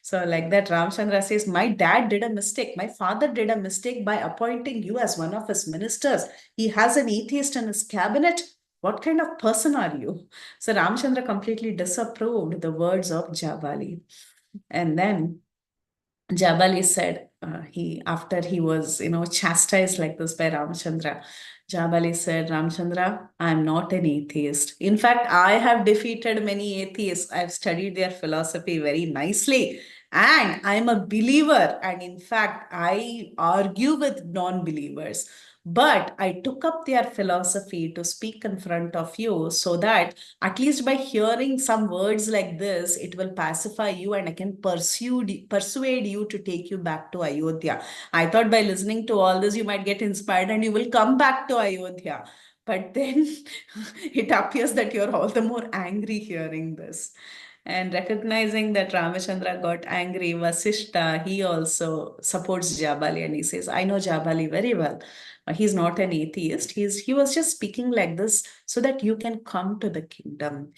So, like that, Ramchandra says, my dad did a mistake. My father did a mistake by appointing you as one of his ministers. He has an atheist in his cabinet. What kind of person are you? So, Ramchandra completely disapproved the words of Jabali. And then Jabali said, he after he was, chastised like this by Ramchandra, Jabali said, Ramchandra, I'm not an atheist. In fact, I have defeated many atheists. I've studied their philosophy very nicely. And I'm a believer. And in fact, I argue with non believers. But I took up their philosophy to speak in front of you so that at least by hearing some words like this, it will pacify you and I can persuade you to take you back to Ayodhya. I thought by listening to all this, you might get inspired and you will come back to Ayodhya. But then it appears that you're all the more angry hearing this. And recognizing that Ramachandra got angry, Vasishta, he also supports Jabali and he says, I know Jabali very well. He's not an atheist. He was just speaking like this so that you can come to the kingdom.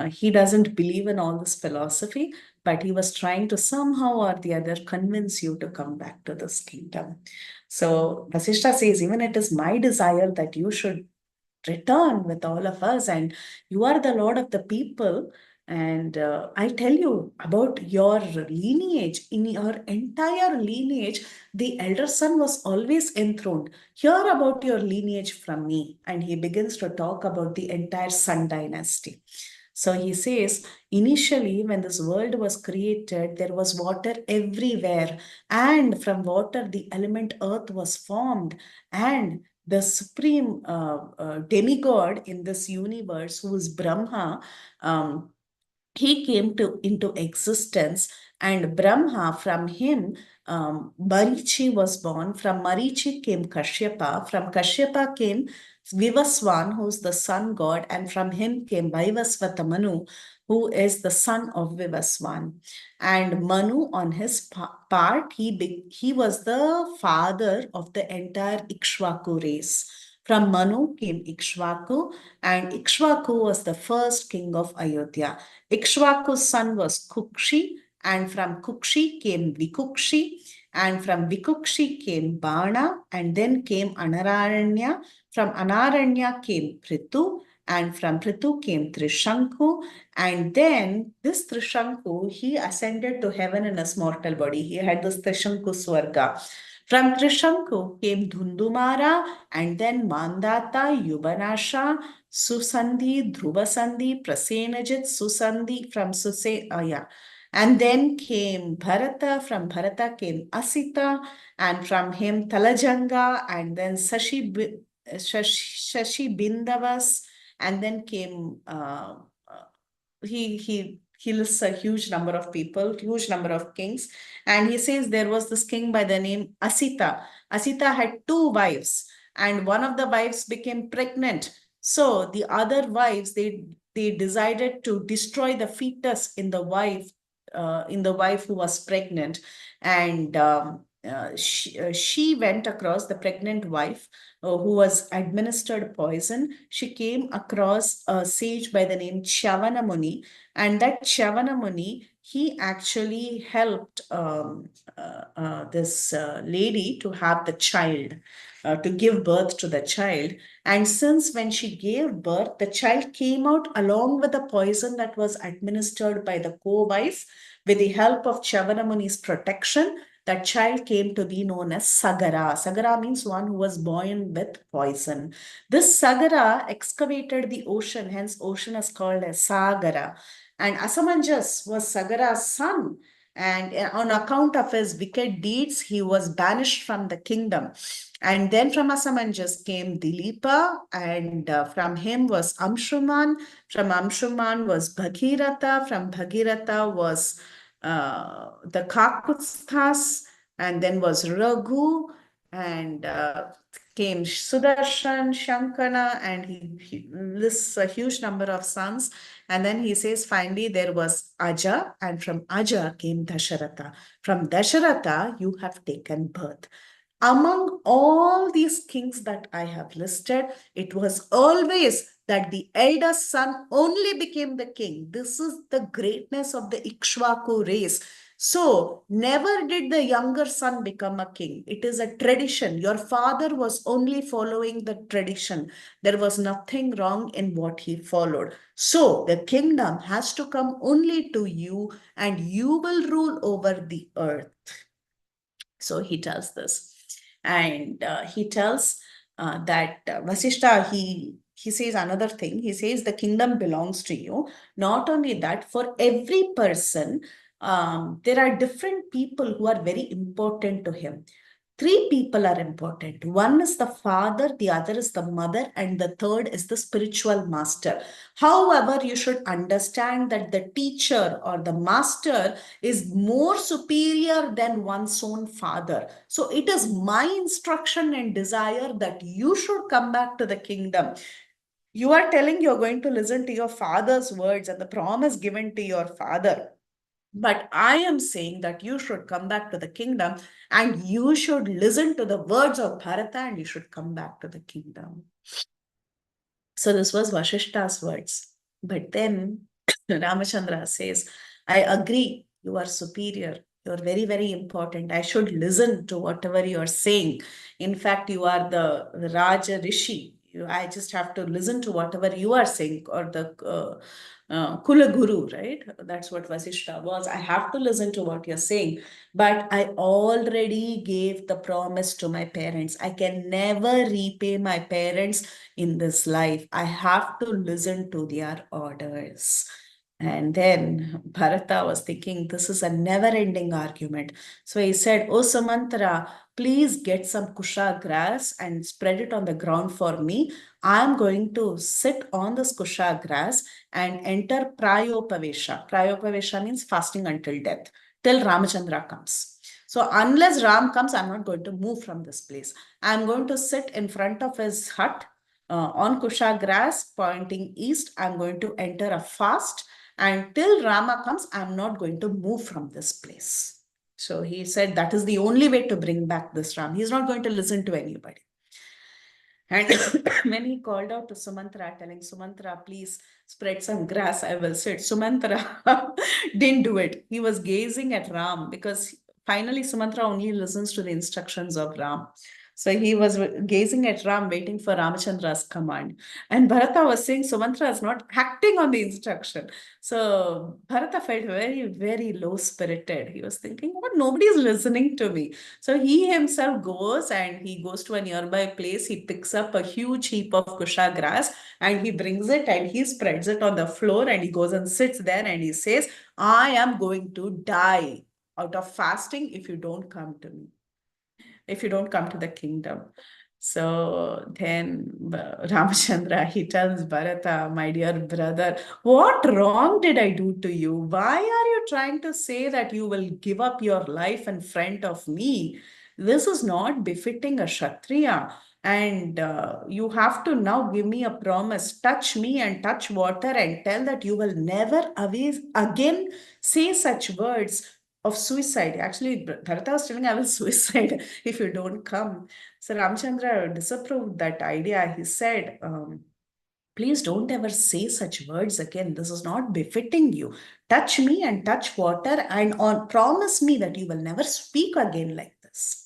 He doesn't believe in all this philosophy, but he was trying to somehow or the other convince you to come back to this kingdom. So Vasishta says, even it is my desire that you should return with all of us, and you are the Lord of the people. And I tell you about your lineage. In your entire lineage, the elder son was always enthroned. Hear about your lineage from me. And he begins to talk about the entire Sun dynasty. So he says, initially, when this world was created, there was water everywhere. And from water, the element earth was formed. And the supreme demigod in this universe, who is Brahma, he came into existence, and Brahma, from him, Marichi was born. From Marichi came Kashyapa. From Kashyapa came Vivaswan, who's the sun god, and from him came Vaivasvata Manu, who is the son of Vivaswan. And Manu, on his part, he was the father of the entire Ikshvaku race. From Manu came Ikshvaku, and Ikshvaku was the first king of Ayodhya. Ikshvaku's son was Kukshi, and from Kukshi came Vikukshi, and from Vikukshi came Bana, and then came Anaranya. From Anaranya came Prithu, and from Prithu came Trishanku, and then this Trishanku, he ascended to heaven in his mortal body. He had this Trishanku Swarga. From Trishanku came Dhundumara, and then Mandata, Yubanasha, Susandhi, Dhruvasandhi, Prasenajit, Susandhi, from yeah. And then came Bharata, from Bharata came Asita, and from him Talajanga, and then Shashi Bindavas, and then came he lists a huge number of people, huge number of kings, and he says there was this king by the name Asita. Asita had two wives, and one of the wives became pregnant. So the other wives, they decided to destroy the fetus in the wife who was pregnant, and she went across the pregnant wife who was administered poison. She came across a sage by the name Chavana Muni, and that Chavana Muni, he actually helped this lady to have the child, to give birth to the child. And since when she gave birth, the child came out along with the poison that was administered by the co-wife, with the help of Chavana Muni's protection, that child came to be known as Sagara. Sagara means one who was born with poison. This Sagara excavated the ocean, hence ocean is called as Sagara. And Asamanjas was Sagara's son. And on account of his wicked deeds, he was banished from the kingdom. And then from Asamanjas came Dilipa, and from him was Amshuman. From Amshuman was Bhagirath. From Bhagirath was the Kakutsthas, and then was Raghu, and came Sudarshan, Shankana, and he lists a huge number of sons. And then he says, finally, there was Aja, and from Aja came Dasharatha. From Dasharatha, you have taken birth. Among all these kings that I have listed, it was always that the eldest son only became the king. This is the greatness of the Ikshvaku race. So, never did the younger son become a king. It is a tradition. Your father was only following the tradition. There was nothing wrong in what he followed. So, the kingdom has to come only to you, and you will rule over the earth. So he tells this. And he tells that Vasishta, he says another thing. He says the kingdom belongs to you. Not only that, for every person, there are different people who are very important to him. Three people are important. One is the father, the other is the mother, and the third is the spiritual master. However, you should understand that the teacher or the master is more superior than one's own father. So it is my instruction and desire that you should come back to the kingdom. You are telling you're going to listen to your father's words and the promise given to your father. But I am saying that you should come back to the kingdom, and you should listen to the words of Bharata, and you should come back to the kingdom. So this was Vashishta's words. But then Ramachandra says, I agree, you are superior. You're very, very important. I should listen to whatever you're saying. In fact, you are the Raja Rishi. I just have to listen to whatever you are saying, or the Kula Guru, right? That's what Vasishta was. I have to listen to what you're saying. But I already gave the promise to my parents. I can never repay my parents in this life. I have to listen to their orders. And then Bharata was thinking, this is a never-ending argument. So he said, Oh Sumantra, please get some kusha grass and spread it on the ground for me. I'm going to sit on this kusha grass and enter Prayopavesha. Prayopavesha means fasting until death, till Ramachandra comes. So unless Ram comes, I'm not going to move from this place. I'm going to sit in front of his hut on kusha grass, pointing east. I'm going to enter a fast. And till Rama comes, I'm not going to move from this place. So he said that is the only way to bring back this Ram. He's not going to listen to anybody. And when he called out to Sumantra, telling Sumantra, please spread some grass, I will sit. Sumantra didn't do it. He was gazing at Ram, because finally Sumantra only listens to the instructions of Ram. So he was gazing at Ram, waiting for Ramachandra's command. And Bharata was saying Sumantra is not acting on the instruction. So Bharata felt very, very low spirited. He was thinking, what? Nobody is listening to me. So he himself goes and he goes to a nearby place. He picks up a huge heap of kusha grass and he brings it and he spreads it on the floor and he goes and sits there and he says, I am going to die out of fasting if you don't come to me, if you don't come to the kingdom. So then Ramachandra, he tells Bharata, my dear brother, what wrong did I do to you? Why are you trying to say that you will give up your life in front of me? This is not befitting a Kshatriya. And you have to now give me a promise. Touch me and touch water and tell that you will never again say such words of suicide. Actually, Bharata was telling, I will suicide if you don't come. So Ramchandra disapproved that idea. He said, please don't ever say such words again. This is not befitting you. Touch me and touch water and promise me that you will never speak again like this.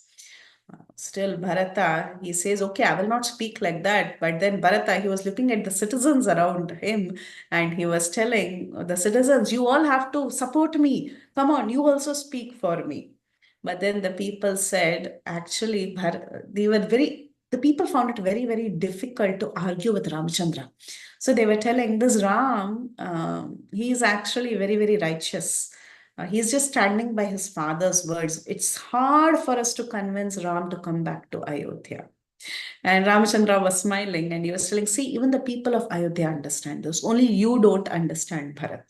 Still, Bharata, he says, okay, I will not speak like that. But then Bharata, he was looking at the citizens around him and he was telling the citizens, you all have to support me. Come on, you also speak for me. But then the people said, actually, the people found it very, very difficult to argue with Ramchandra. So they were telling this Ram, he is actually very, very righteous. He's just standing by his father's words. It's hard for us to convince Ram to come back to Ayodhya. And Ramachandra was smiling and he was telling, see, even the people of Ayodhya understand this. Only you don't understand, Bharat.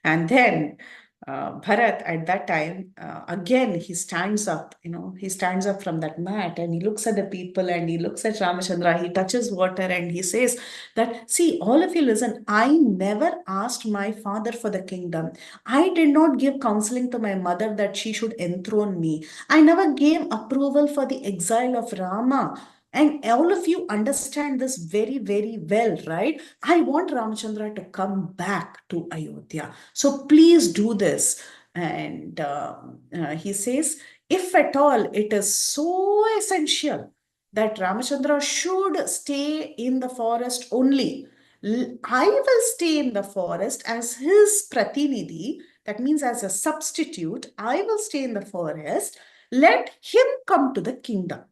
And then Bharat at that time, again, he stands up, he stands up from that mat and he looks at the people and he looks at Ramachandra, he touches water and he says that, see, all of you listen, I never asked my father for the kingdom. I did not give counseling to my mother that she should enthrone me. I never gave approval for the exile of Rama. And all of you understand this very, very well, right? I want Ramachandra to come back to Ayodhya. So please do this. And he says, if at all it is so essential that Ramachandra should stay in the forest only, I will stay in the forest as his pratinidhi. That means as a substitute, I will stay in the forest. Let him come to the kingdom.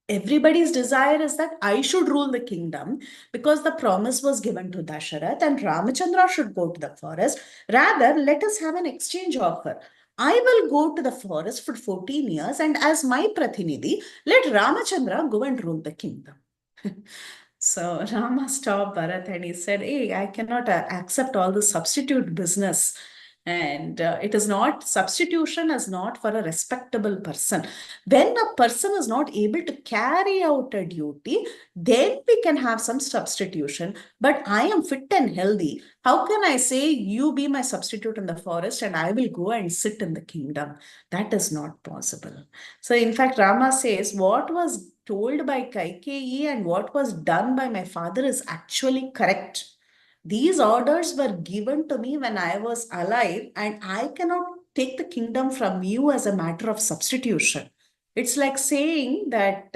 Everybody's desire is that I should rule the kingdom because the promise was given to Dasharath and Ramachandra should go to the forest. Rather, let us have an exchange offer. I will go to the forest for 14 years and as my Pratinidhi, let Ramachandra go and rule the kingdom. So Rama stopped Bharat and he said, hey, I cannot accept all the substitute business. And it is not, substitution is not for a respectable person. When a person is not able to carry out a duty, then we can have some substitution. But I am fit and healthy. How can I say you be my substitute in the forest and I will go and sit in the kingdom? That is not possible. So in fact, Rama says what was told by Kaikeyi and what was done by my father is actually correct. These orders were given to me when I was alive, and I cannot take the kingdom from you as a matter of substitution. It's like saying that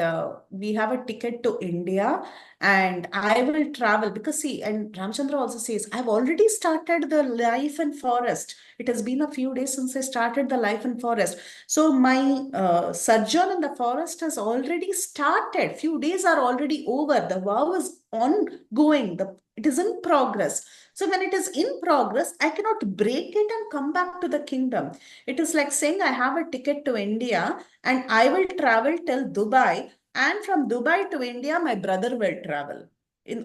we have a ticket to India and I will travel because see, and Ramchandra also says, I've already started the life in forest. It has been a few days since I started the life in forest. So my sojourn in the forest has already started. Few days are already over. The vow is ongoing. It is in progress. So when it is in progress, I cannot break it and come back to the kingdom. It is like saying I have a ticket to India and I will travel till Dubai, and from Dubai to India, my brother will travel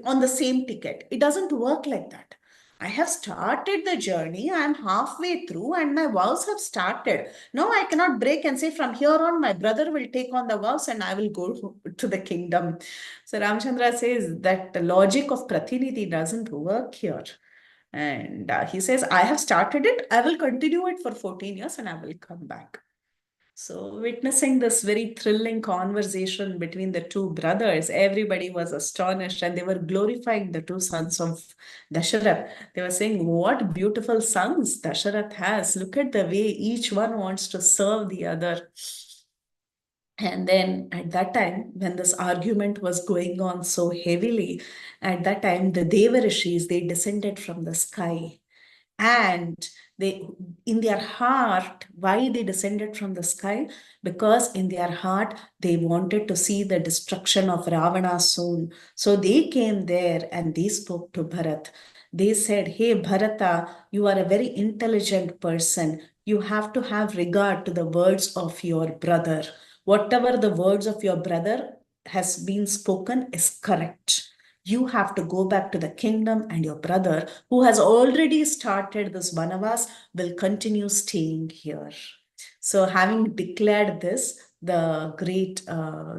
on the same ticket. It doesn't work like that. I have started the journey, I am halfway through, and my vows have started. No, I cannot break and say from here on, my brother will take on the vows and I will go to the kingdom. So Ramchandra says that the logic of Pratinidhi doesn't work here. And he says, I have started it, I will continue it for 14 years and I will come back. So, witnessing this very thrilling conversation between the two brothers, everybody was astonished and they were glorifying the two sons of Dasharath. They were saying, what beautiful sons Dasharath has. Look at the way each one wants to serve the other. And then at that time, when this argument was going on so heavily, at that time, the Deva Rishis, they descended from the sky, and they, in their heart, why they descended from the sky? Because in their heart they wanted to see the destruction of Ravana soon. So they came there and they spoke to Bharat. They said, hey Bharata, you are a very intelligent person, you have to have regard to the words of your brother. Whatever the words of your brother has been spoken is correct. You have to go back to the kingdom, and your brother, who has already started this Vanavas, will continue staying here. So, having declared this, the great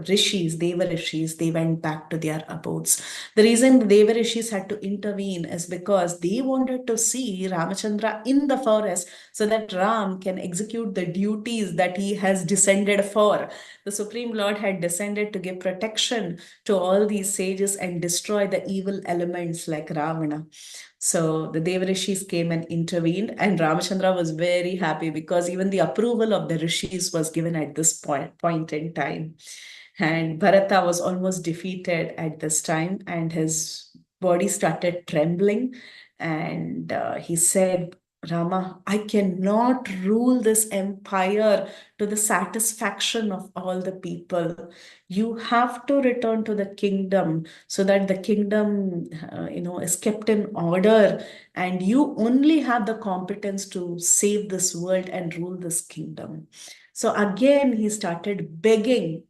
rishis, Deva rishis, they went back to their abodes. The reason the Deva rishis had to intervene is because they wanted to see Ramachandra in the forest so that Ram can execute the duties that he has descended for. The Supreme Lord had descended to give protection to all these sages and destroy the evil elements like Ravana. So the Devarishis came and intervened, and Ramachandra was very happy because even the approval of the rishis was given at this point in time. And Bharata was almost defeated at this time, and his body started trembling. And he said, Rama, I cannot rule this empire to the satisfaction of all the people. You have to return to the kingdom so that the kingdom, is kept in order, and you only have the competence to save this world and rule this kingdom. So again, he started begging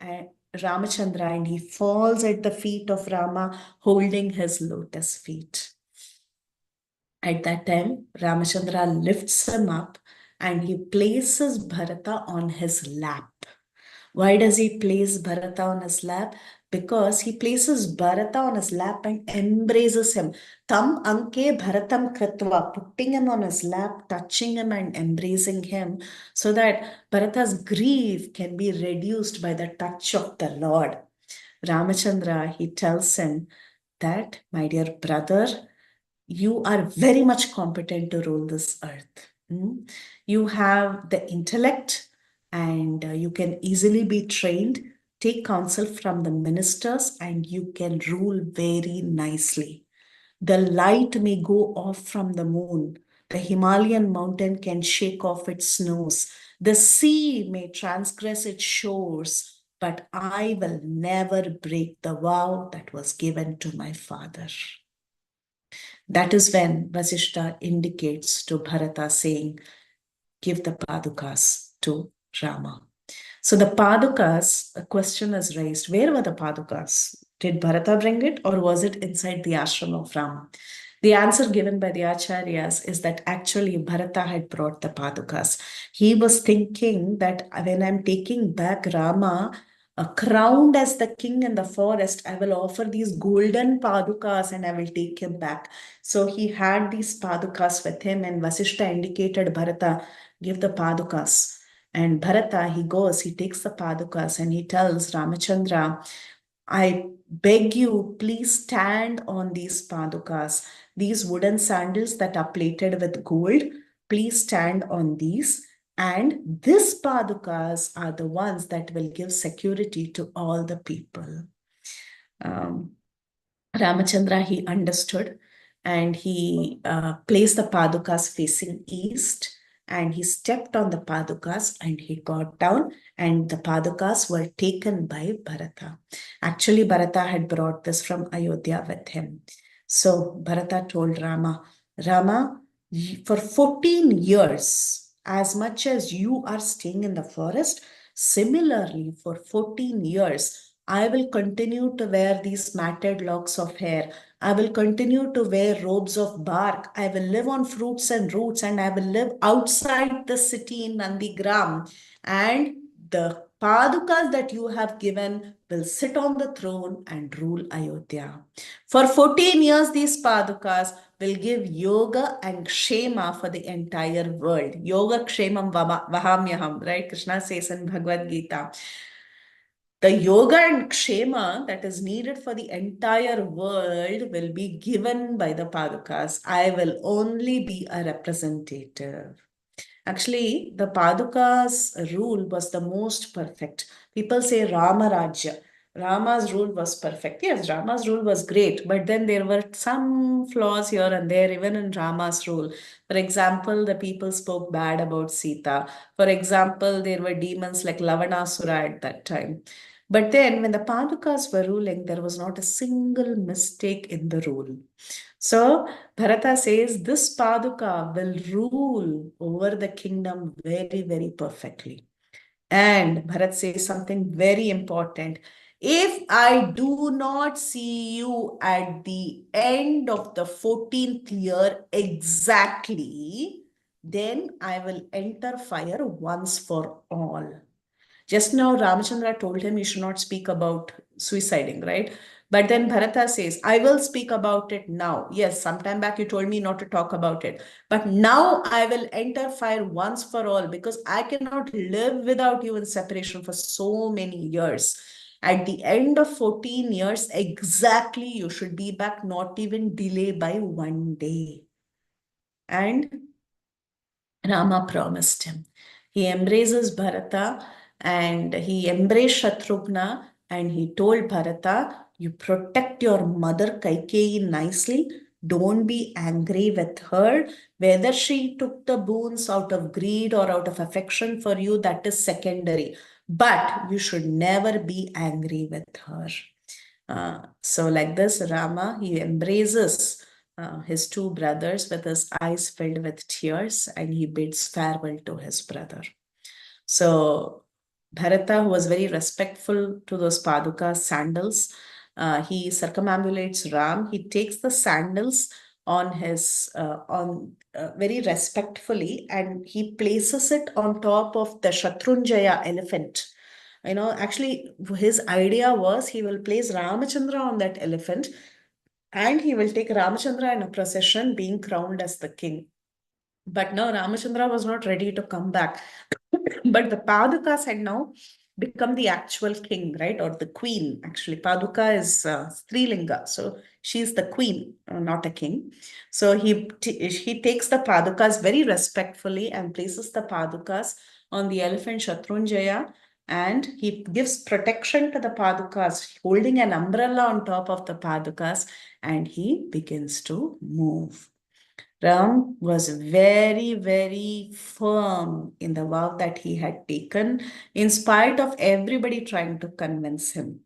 Ramachandra, and he falls at the feet of Rama, holding his lotus feet. At that time, Ramachandra lifts him up and he places Bharata on his lap. Why does he place Bharata on his lap? Because he places Bharata on his lap and embraces him. Tam anke Bharatam kritva, putting him on his lap, touching him and embracing him, so that Bharata's grief can be reduced by the touch of the Lord. Ramachandra, he tells him that, my dear brother, you are very much competent to rule this earth. You have the intellect, and you can easily be trained. Take counsel from the ministers and you can rule very nicely. The light may go off from the moon. The Himalayan mountain can shake off its snows. The sea may transgress its shores, but I will never break the vow that was given to my father. That is when Vasishta indicates to Bharata, saying, give the Padukas to Rama. So the Padukas, a question is raised. Where were the Padukas? Did Bharata bring it, or was it inside the ashram of Rama? The answer given by the Acharyas is that actually Bharata had brought the Padukas. He was thinking that when I'm taking back Rama, crowned as the king in the forest, I will offer these golden Padukas and I will take him back. So he had these Padukas with him, and Vasishta indicated Bharata, give the Padukas. And Bharata, he goes, he takes the Padukas and he tells Ramachandra, I beg you, please stand on these Padukas, these wooden sandals that are plated with gold. Please stand on these. And these Padukas are the ones that will give security to all the people. Um, Ramachandra, he understood, and he placed the Padukas facing east, and he stepped on the Padukas and he got down, and the Padukas were taken by Bharata. Actually, Bharata had brought this from Ayodhya with him. So Bharata told Rama, Rama, for 14 years, as much as you are staying in the forest, similarly, for 14 years, I will continue to wear these matted locks of hair. I will continue to wear robes of bark. I will live on fruits and roots, and I will live outside the city in Nandigram. And the Padukas that you have given will sit on the throne and rule Ayodhya. For 14 years, these Padukas will give yoga and kshema for the entire world. Yoga kshemam vahamyaham, right? Krishna says in Bhagavad Gita. The yoga and kshema that is needed for the entire world will be given by the Padukas. I will only be a representative. Actually, the Paduka's rule was the most perfect. People say Rama Rajya. Rama's rule was perfect. Yes, Rama's rule was great, but then there were some flaws here and there, even in Rama's rule. For example, the people spoke bad about Sita. For example, there were demons like Lavanasura at that time. But then, when the Padukas were ruling, there was not a single mistake in the rule. So, Bharata says this Paduka will rule over the kingdom very, very perfectly. And Bharat says something very important. If I do not see you at the end of the 14th year exactly, then I will enter fire once for all. Just now, Ramachandra told him he should not speak about suiciding, right? But then Bharata says, I will speak about it now. Yes, sometime back you told me not to talk about it. But now I will enter fire once for all because I cannot live without you in separation for so many years. At the end of 14 years, exactly, you should be back, not even delay by one day. And Rama promised him. He embraces Bharata and he embraced Shatrughna and he told Bharata, you protect your mother Kaikeyi nicely. Don't be angry with her. Whether she took the boons out of greed or out of affection for you, that is secondary. But you should never be angry with her. So, like this, Rama, he embraces his two brothers with his eyes filled with tears and he bids farewell to his brother. So, Bharata, who was very respectful to those Paduka sandals, he circumambulates Ram. He takes the sandals on his on very respectfully and he places it on top of the Shatrunjaya elephant. Actually, his idea was he will place Ramachandra on that elephant and he will take Ramachandra in a procession being crowned as the king. But no, Ramachandra was not ready to come back. But the Padukas had now become the actual king, right? Or the queen. Actually, Paduka is Strilinga. So she's the queen, not a king. So he takes the Padukas very respectfully and places the Padukas on the elephant Shatrunjaya. And he gives protection to the Padukas, holding an umbrella on top of the Padukas, and he begins to move. Ram was very, very firm in the vow that he had taken, in spite of everybody trying to convince him.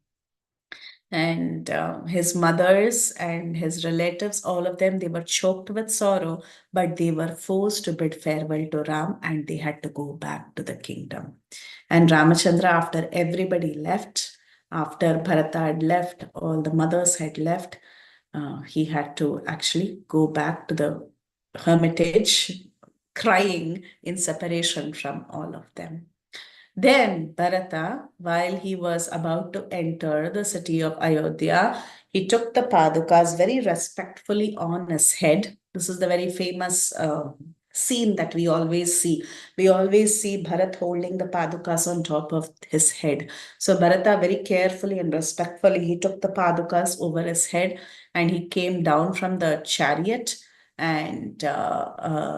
And his mothers and his relatives, all of them, they were choked with sorrow, but they were forced to bid farewell to Ram and they had to go back to the kingdom. And Ramachandra, after everybody left, after Bharata had left, all the mothers had left, he had to actually go back to the hermitage, crying in separation from all of them. Then Bharata, while he was about to enter the city of Ayodhya, he took the Padukas very respectfully on his head. This is the very famous scene that we always see. We always see Bharat holding the Padukas on top of his head. So Bharata very carefully and respectfully, he took the Padukas over his head and he came down from the chariot and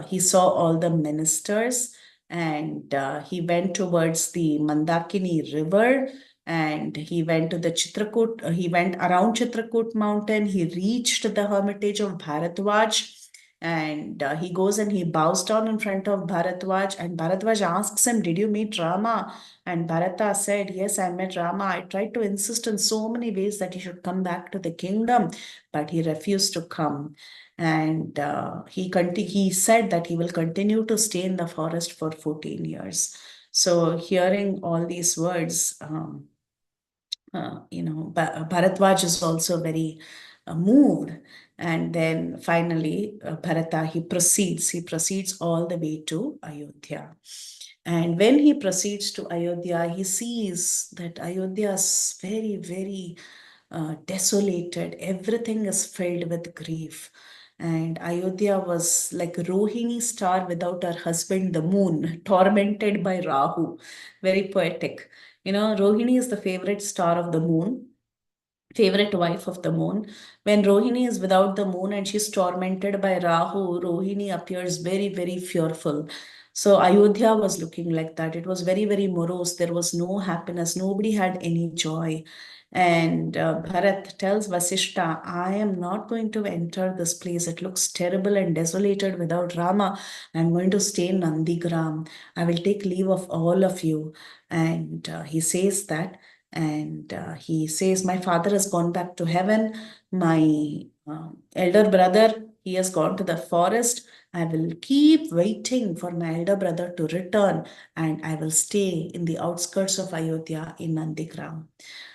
he saw all the ministers and he went towards the Mandakini river and he went to the Chitrakoot, he went around Chitrakoot mountain, he reached the hermitage of Bharadwaj and he goes and he bows down in front of Bharadwaj and Bharadwaj asks him, did you meet Rama? And Bharata said, yes, I met Rama. I tried to insist in so many ways that he should come back to the kingdom, but he refused to come. And he said that he will continue to stay in the forest for 14 years. So hearing all these words, Bharadwaj is also very moved. And then finally, Bharata, he proceeds all the way to Ayodhya. And when he proceeds to Ayodhya, he sees that Ayodhya is very, very desolated. Everything is filled with grief. And Ayodhya was like Rohini star without her husband, the moon, tormented by Rahu. Very poetic. Rohini is the favorite star of the moon, favorite wife of the moon. When Rohini is without the moon and she's tormented by Rahu, Rohini appears very, very fearful. So Ayodhya was looking like that. It was very, very morose. There was no happiness. Nobody had any joy. And Bharat tells Vasishta, I am not going to enter this place. It looks terrible and desolated without Rama. I'm going to stay in Nandigram. I will take leave of all of you. And he says that. And he says, my father has gone back to heaven. My elder brother, he has gone to the forest. I will keep waiting for my elder brother to return, and I will stay in the outskirts of Ayodhya in Nandigram.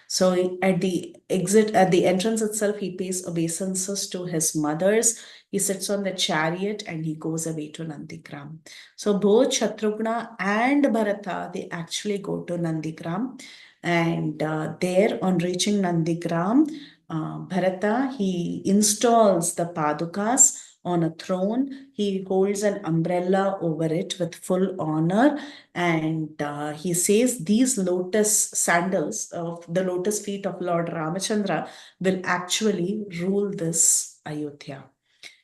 So at the exit, at the entrance itself, he pays obeisances to his mothers. He sits on the chariot and he goes away to Nandigram. So both Shatrughna and Bharata, they actually go to Nandigram. And there, on reaching Nandigram, Bharata, he installs the Padukas on a throne. He holds an umbrella over it with full honor. And he says these lotus sandals of the lotus feet of Lord Ramachandra will actually rule this Ayodhya.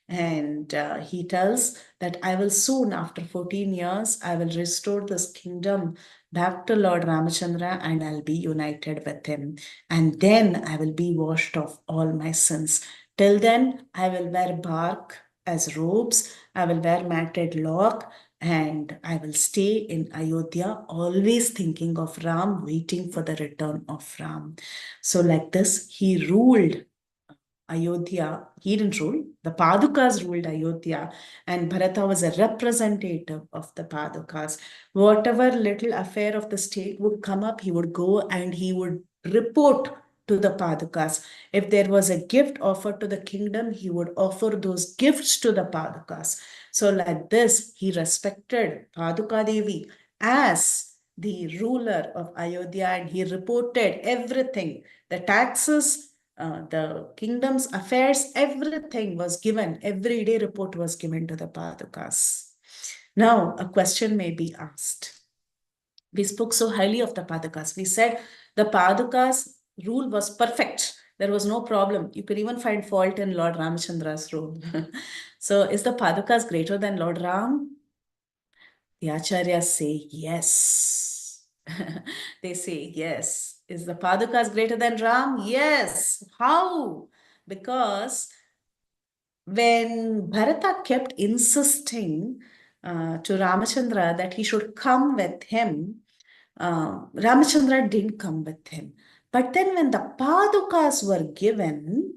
And he tells that I will soon, after 14 years, I will restore this kingdom back to Lord Ramachandra and I'll be united with him. And then I will be washed of all my sins. Till then, I will wear bark as robes, I will wear matted lock, and I will stay in Ayodhya, always thinking of Ram, waiting for the return of Ram. So, like this, he ruled Ayodhya. He didn't rule. The Padukas ruled Ayodhya, and Bharata was a representative of the Padukas. Whatever little affair of the state would come up, he would go and he would report to the Padukas. If there was a gift offered to the kingdom, he would offer those gifts to the Padukas. So, like this, he respected Paduka Devi as the ruler of Ayodhya and he reported everything, the taxes, the kingdom's affairs, everything was given, everyday report was given to the Padukas. Now, a question may be asked. We spoke so highly of the Padukas. We said the Padukas' rule was perfect. There was no problem. You could even find fault in Lord Ramachandra's rule. So, is the Padukas greater than Lord Ram? The Acharyas say yes. They say yes. Is the Padukas greater than Ram? Yes. How? Because when Bharata kept insisting to Ramachandra that he should come with him, Ramachandra didn't come with him. But then when the Padukas were given,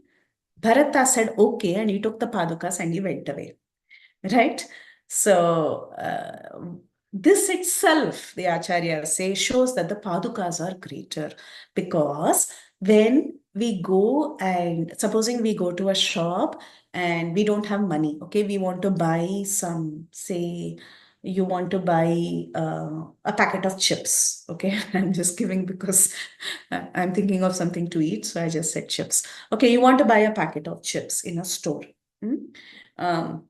Bharata said okay, and he took the Padukas and he went away. Right? So, this itself, the Acharyas say, shows that the Padukas are greater because when we go and supposing we go to a shop and we don't have money, okay, we want to buy some, say, you want to buy a packet of chips, okay? I'm just giving because I'm thinking of something to eat, so I just said chips. Okay, you want to buy a packet of chips in a store. Hmm? Um,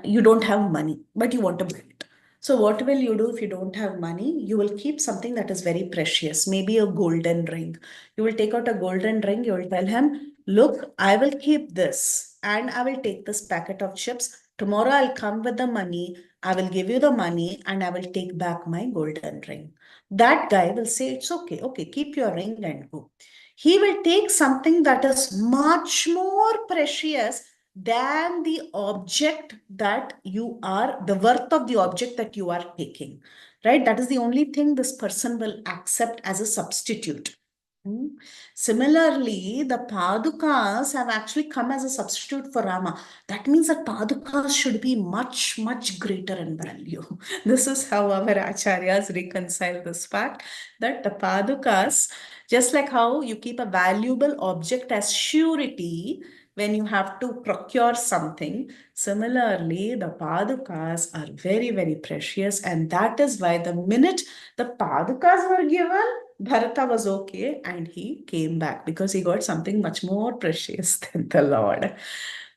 you don't have money, but you want to buy it. So, what will you do if you don't have money? You will keep something that is very precious, maybe a golden ring. You will take out a golden ring, you will tell him, look, I will keep this and I will take this packet of chips. Tomorrow I'll come with the money, I will give you the money and I will take back my golden ring. That guy will say, it's okay, okay, keep your ring and go. He will take something that is much more precious than the object that you are, the worth of the object that you are taking, right? That is the only thing this person will accept as a substitute. Hmm. Similarly, the Padukas have actually come as a substitute for Rama. That means that Padukas should be much, much greater in value. This is how our Acharyas reconcile this fact that the Padukas, just like how you keep a valuable object as surety when you have to procure something, similarly, the Padukas are very, very precious. And that is why the minute the Padukas were given, Bharata was okay and he came back because he got something much more precious than the Lord.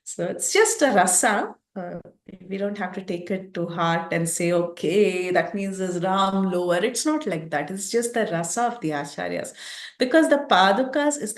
So it's just a rasa. we don't have to take it to heart and say, okay, that means is Ram lower. It's not like that. It's just the rasa of the acharyas. Because the padukas is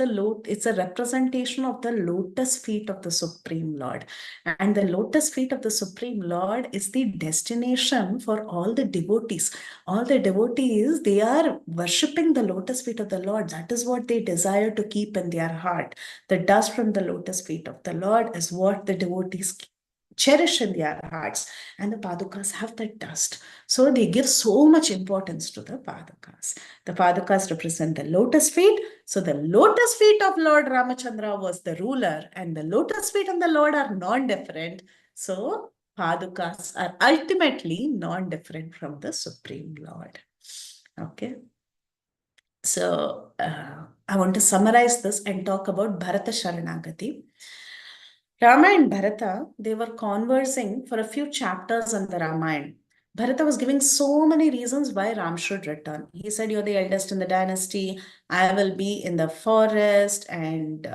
it's a representation of the lotus feet of the Supreme Lord. And the lotus feet of the Supreme Lord is the destination for all the devotees. All the devotees, they are worshipping the lotus feet of the Lord. That is what they desire to keep in their heart. The dust from the lotus feet of the Lord is what the devotees cherish in their hearts. And the padukas have that dust. So they give so much importance to the padukas. The padukas represent the lotus feet. So the lotus feet of Lord Ramachandra was the ruler, and the lotus feet of the Lord are non-different. So padukas are ultimately non-different from the Supreme Lord. Okay. So I want to summarize this and talk about Bharata Sharanagati. Rama and Bharata, they were conversing for a few chapters in the Ramayana. Bharata was giving so many reasons why Ram should return. He said, "You're the eldest in the dynasty. I will be in the forest." And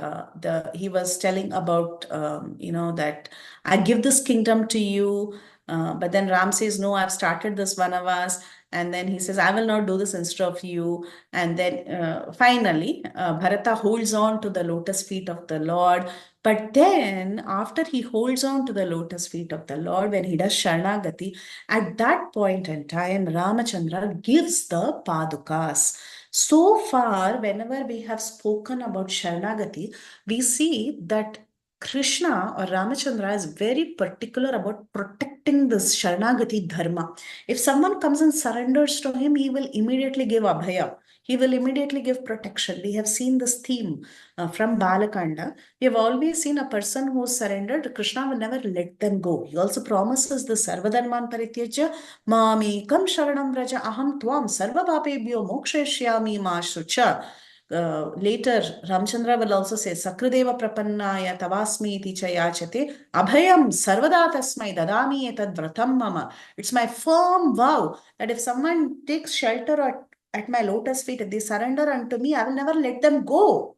he was telling about, that I give this kingdom to you. But then Ram says, "No, I've started this Vanavas." And then he says, "I will not do this instead of you." And then finally, Bharata holds on to the lotus feet of the Lord. But then, after he holds on to the lotus feet of the Lord, when he does Sharanagati, at that point in time, Ramachandra gives the Padukas. So far, whenever we have spoken about Sharanagati, we see that Krishna or Ramachandra is very particular about protecting this Sharanagati dharma. If someone comes and surrenders to him, he will immediately give Abhaya. He will immediately give protection. We have seen this theme from Balakanda. We have always seen a person who surrendered, Krishna will never let them go. He also promises the Sarvadharman Parityajya, Mamekam Sharanam Vraja Aham Tvam Sarva Papebhyo Mokshayashyami Ma Shucha. Later, Ramchandra will also say, Sakradeva Prapannaya Tavasmi Iti Chayachate, Abhayam Sarvada Tasmai Dadami Etad Vratam Mama. It's my firm vow that if someone takes shelter at my lotus feet, if they surrender unto me, I will never let them go.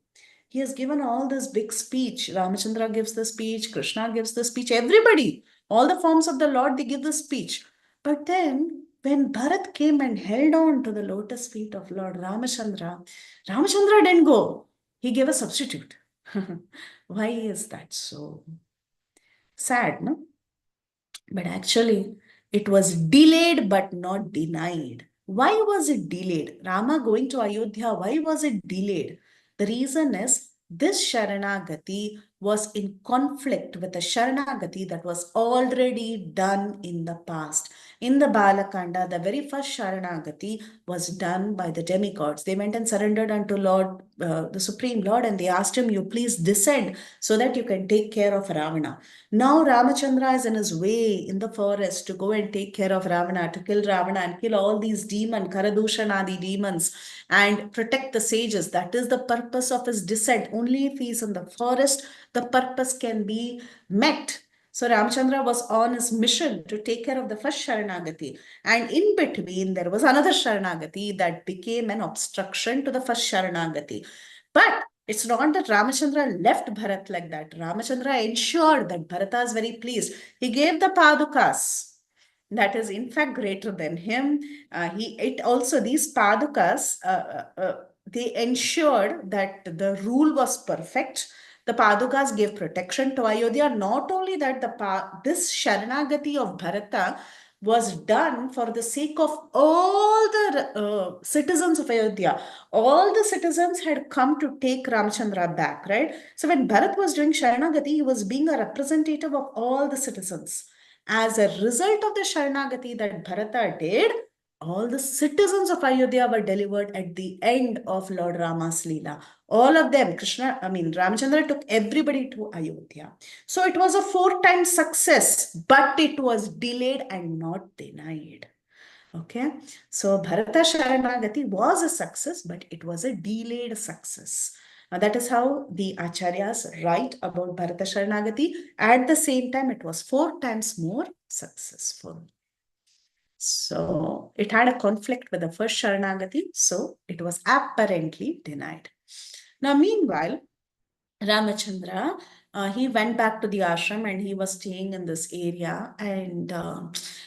He has given all this big speech. Ramachandra gives the speech, Krishna gives the speech, everybody, all the forms of the Lord, they give the speech. But then, when Bharat came and held on to the lotus feet of Lord Ramachandra, Ramachandra didn't go. He gave a substitute. Why is that so sad, no? But actually, it was delayed but not denied. Why was it delayed? Rama going to Ayodhya, why was it delayed? The reason is this Sharanagati was in conflict with a Sharanagati that was already done in the past. In the Balakanda, the very first Sharanagati was done by the demigods. They went and surrendered unto Lord, the Supreme Lord, and they asked him, "You please descend so that you can take care of Ravana." Now Ramachandra is in his way in the forest to go and take care of Ravana, to kill Ravana and kill all these demons, Karadushanadi demons, and protect the sages. That is the purpose of his descent. Only if he is in the forest, the purpose can be met. So Ramchandra was on his mission to take care of the first Sharanagati. And in between, there was another Sharanagati that became an obstruction to the first Sharanagati. But it's not that Ramachandra left Bharat like that. Ramachandra ensured that Bharata is very pleased. He gave the Padukas. That is, in fact, greater than him. These Padukas, they ensured that the rule was perfect. The Padukas gave protection to Ayodhya. Not only that, this Sharanagati of Bharata was done for the sake of all the citizens of Ayodhya. All the citizens had come to take Ramchandra back, right? So when Bharat was doing Sharanagati, he was being a representative of all the citizens. As a result of the Sharanagati that Bharata did, all the citizens of Ayodhya were delivered at the end of Lord Rama's Leela. All of them, Ramchandra took everybody to Ayodhya. So it was a 4-time success, but it was delayed and not denied. Okay, so Bharata Sharanagati was a success, but it was a delayed success. That is how the Acharyas write about Bharata Sharanagati. At the same time, it was 4 times more successful. So it had a conflict with the first Sharanagati, so it was apparently denied. Now, meanwhile, Ramachandra he went back to the ashram and he was staying in this area, and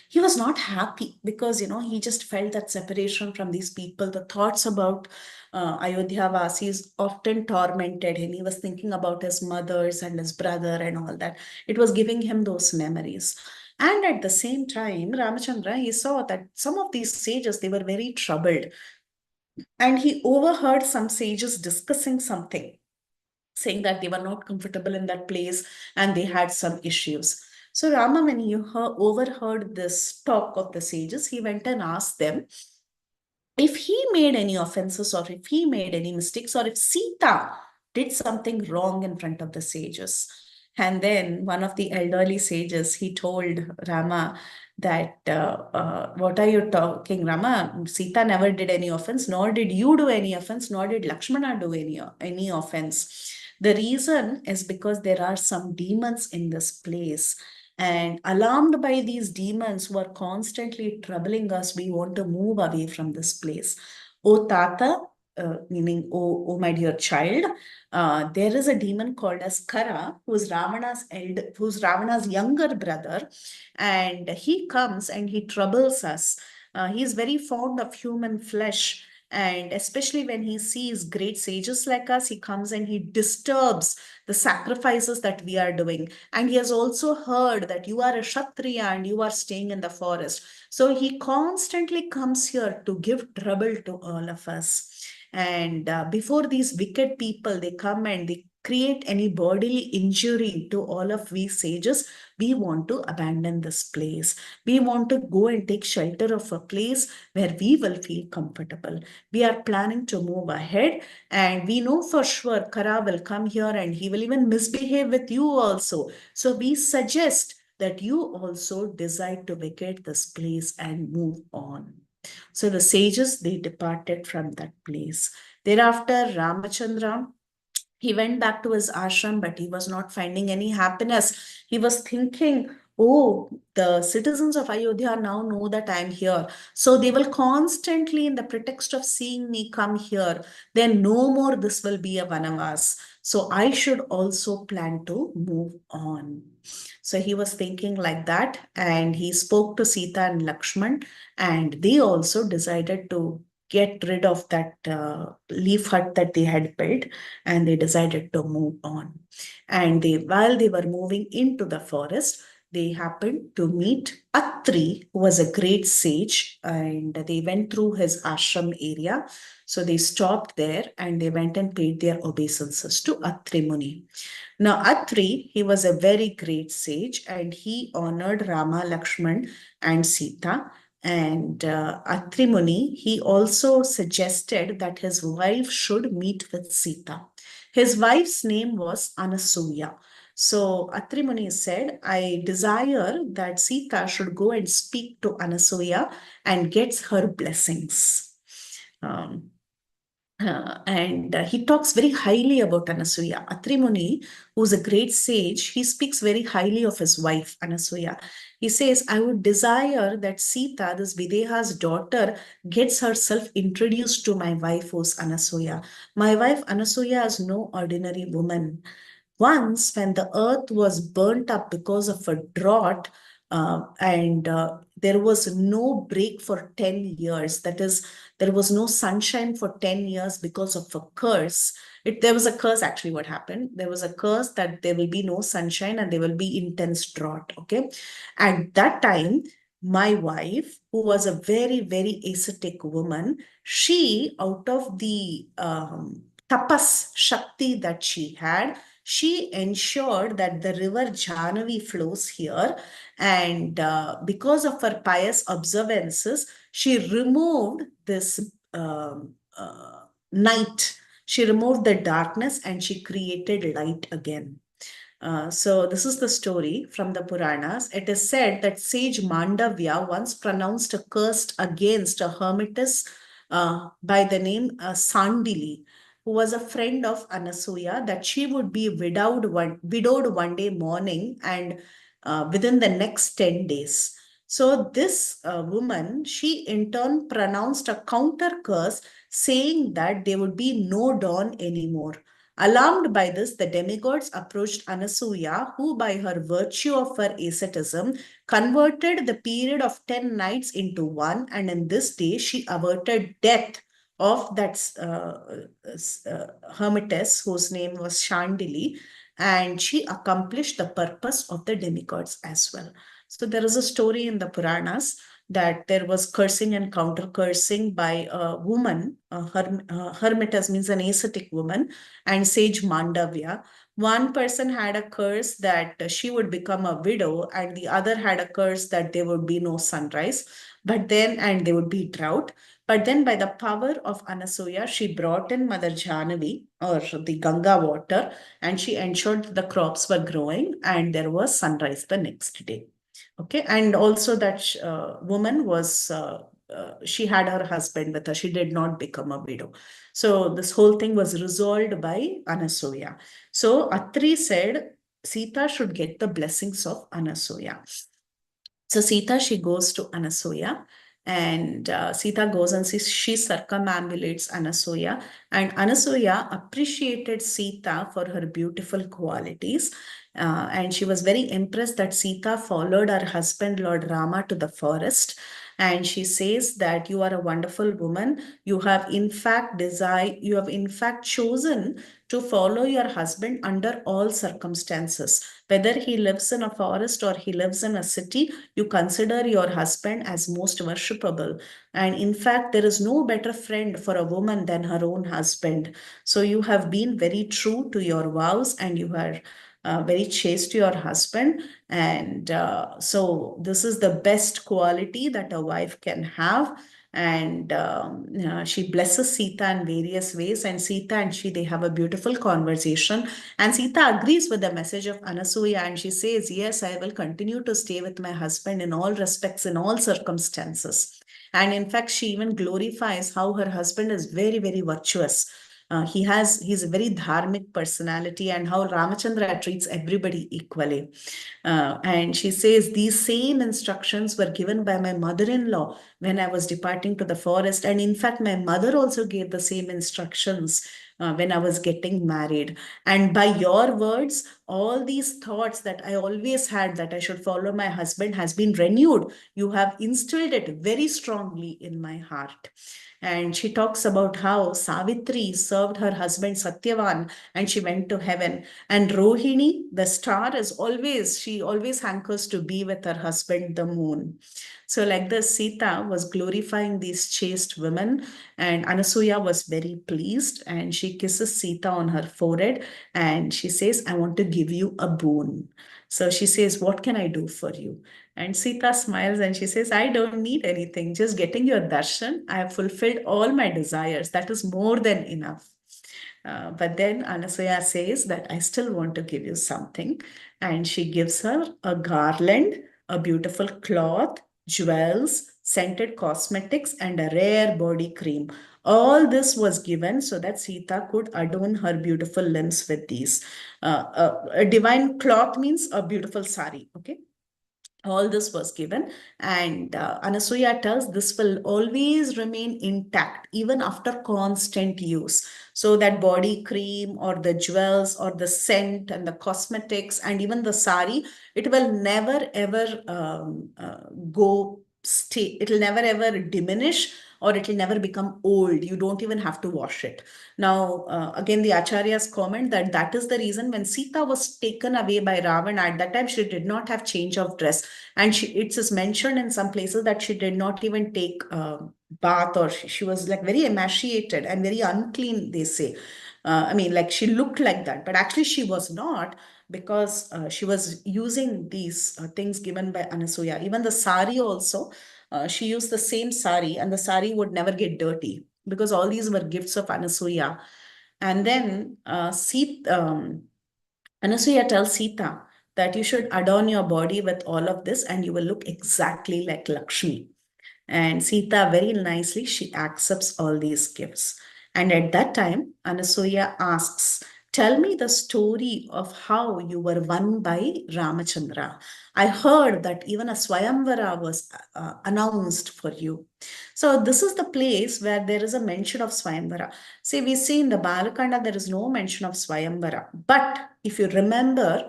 he was not happy because he just felt that separation from these people. The thoughts about Ayodhya Vasis often tormented him. He was thinking about his mothers and his brother and all that. It was giving him those memories. And at the same time, Ramachandra, he saw that some of these sages, they were very troubled, and he overheard some sages discussing something, saying that they were not comfortable in that place and they had some issues. So Rama, when he overheard this talk of the sages, he went and asked them if he made any offenses or if he made any mistakes or if Sita did something wrong in front of the sages. And then one of the elderly sages, he told Rama that, what are you talking, Rama? Sita never did any offense, nor did you do any offense, nor did Lakshmana do any offense. The reason is because there are some demons in this place, and alarmed by these demons who are constantly troubling us, we want to move away from this place. O Tata, meaning, oh my dear child, there is a demon called as Kara, who's Ravana's younger brother, and he comes and he troubles us. He is very fond of human flesh. And especially when he sees great sages like us, he comes and he disturbs the sacrifices that we are doing. And he has also heard that you are a Kshatriya and you are staying in the forest. So he constantly comes here to give trouble to all of us. And before these wicked people, they come and they create any bodily injury to all of we sages, we want to abandon this place. We want to go and take shelter of a place where we will feel comfortable. We are planning to move ahead, and we know for sure Kara will come here and he will even misbehave with you also. So we suggest that you also decide to vacate this place and move on. So the sages, they departed from that place. Thereafter, Ramachandra, he went back to his ashram, but he was not finding any happiness. He was thinking, oh, the citizens of Ayodhya now know that I'm here. So they will constantly, in the pretext of seeing me come here, then no more this will be a Vanavas. So I should also plan to move on. So he was thinking like that, and he spoke to Sita and Lakshman, and they also decided to get rid of that leaf hut that they had built, and they decided to move on. And while they were moving into the forest, they happened to meet Atri, who was a great sage, and they went through his ashram area. So they stopped there and they went and paid their obeisances to Atri Muni. Now, Atri, he was a very great sage and he honored Rama, Lakshman, and Sita. And Atri Muni, he also suggested that his wife should meet with Sita. His wife's name was Anasuya. So Atri Muni said, I desire that Sita should go and speak to Anasuya and gets her blessings. Um, and he talks very highly about Anasuya. Atri Muni, who's a great sage, he speaks very highly of his wife, Anasuya. He says, I would desire that Sita, this Videha's daughter, gets herself introduced to my wife, who's Anasuya. My wife, Anasuya, is no ordinary woman. Once, when the earth was burnt up because of a drought, and there was no break for 10 years, that is, there was no sunshine for 10 years because of a curse. There was a curse, actually. What happened? There was a curse that there will be no sunshine and there will be intense drought. Okay. At that time, my wife, who was a very, very ascetic woman, she, out of the tapas shakti that she had, she ensured that the river Jahnavi flows here. And because of her pious observances, she removed this night. She removed the darkness and she created light again. So this is the story from the Puranas. It is said that sage Mandavya once pronounced a curse against a hermitess by the name Sandili, who was a friend of Anasuya, that she would be widowed one day morning and within the next 10 days. So this woman, she in turn pronounced a counter curse saying that there would be no dawn anymore. Alarmed by this, the demigods approached Anasuya, who, by her virtue of her asceticism, converted the period of 10 nights into one, and in this day she averted death of that hermitess whose name was Chandili, and she accomplished the purpose of the demigods as well. So there is a story in the Puranas that there was cursing and counter cursing by a woman. Hermitas means an ascetic woman, and sage Mandavya. One person had a curse that she would become a widow, and the other had a curse that there would be no sunrise, and there would be drought. But then, by the power of Anasuya, she brought in Mother Jahnavi, or the Ganga water, and she ensured the crops were growing and there was sunrise the next day. Okay, and also that woman was she had her husband with her. She did not become a widow. So this whole thing was resolved by Anasuya. So Atri said Sita should get the blessings of Anasuya. So Sita, she goes to Anasuya, and Sita goes and she circumambulates Anasuya, and Anasuya appreciated Sita for her beautiful qualities. And she was very impressed that Sita followed her husband, Lord Rama, to the forest. And she says that you are a wonderful woman. You have you have in fact chosen to follow your husband under all circumstances. Whether he lives in a forest or he lives in a city, you consider your husband as most worshipable. And in fact, there is no better friend for a woman than her own husband. So you have been very true to your vows, and you are very chaste to your husband. And so this is the best quality that a wife can have. And she blesses Sita in various ways, and Sita and they have a beautiful conversation, and Sita agrees with the message of Anasuya, and she says, yes, I will continue to stay with my husband in all respects, in all circumstances. And in fact, she even glorifies how her husband is very, very virtuous. He's a very dharmic personality, and how Ramachandra treats everybody equally. And she says, these same instructions were given by my mother-in-law when I was departing to the forest. And in fact, my mother also gave the same instructions when I was getting married. And by your words, all these thoughts that I always had that I should follow my husband has been renewed. You have instilled it very strongly in my heart. And she talks about how Savitri served her husband Satyavan and she went to heaven. And Rohini, the star, she always hankers to be with her husband, the moon. So, like this, Sita was glorifying these chaste women, and Anasuya was very pleased, and she kisses Sita on her forehead, and she says, I want to give you a boon. So she says, what can I do for you? And Sita smiles and she says, I don't need anything. Just getting your darshan, I have fulfilled all my desires. That is more than enough. But then Anasuya says that I still want to give you something. And she gives her a garland, a beautiful cloth, jewels, scented cosmetics, and a rare body cream. All this was given so that Sita could adorn her beautiful limbs with these. A divine cloth means a beautiful sari, okay? All this was given, and Anasuya tells this will always remain intact even after constant use. So that body cream or the jewels or the scent and the cosmetics and even the sari, it will never ever go stay. It will never ever diminish, or it will never become old. You don't even have to wash it. Now, again, the Acharyas comment that that is the reason when Sita was taken away by Ravana, at that time she did not have change of dress. And it is mentioned in some places that she did not even take bath, or she was like very emaciated and very unclean, they say. I mean, like she looked like that, but actually she was not, because she was using these things given by Anasuya. Even the sari also, she used the same sari, and the sari would never get dirty because all these were gifts of Anasuya. And then Anasuya tells Sita that you should adorn your body with all of this and you will look exactly like Lakshmi. And Sita very nicely, she accepts all these gifts. And at that time, Anasuya asks Tell me the story of how you were won by Ramachandra. I heard that even a Swayamvara was announced for you. So this is the place where there is a mention of Swayamvara. See, we see in the Balakanda there is no mention of Swayamvara. But if you remember,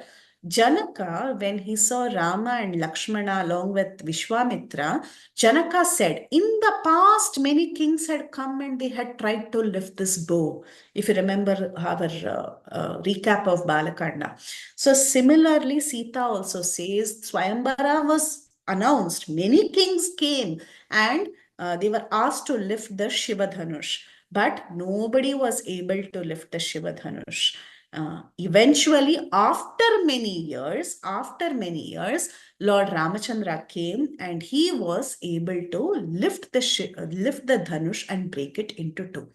Janaka, when he saw Rama and Lakshmana along with Vishwamitra, Janaka said, in the past, many kings had come and they had tried to lift this bow. If you remember our recap of Balakanda. So similarly, Sita also says Swayambara was announced. Many kings came and they were asked to lift the Shivadhanush, but nobody was able to lift the Shivadhanush. Eventually, after many years, Lord Ramachandra came and he was able to lift the Dhanush and break it into two.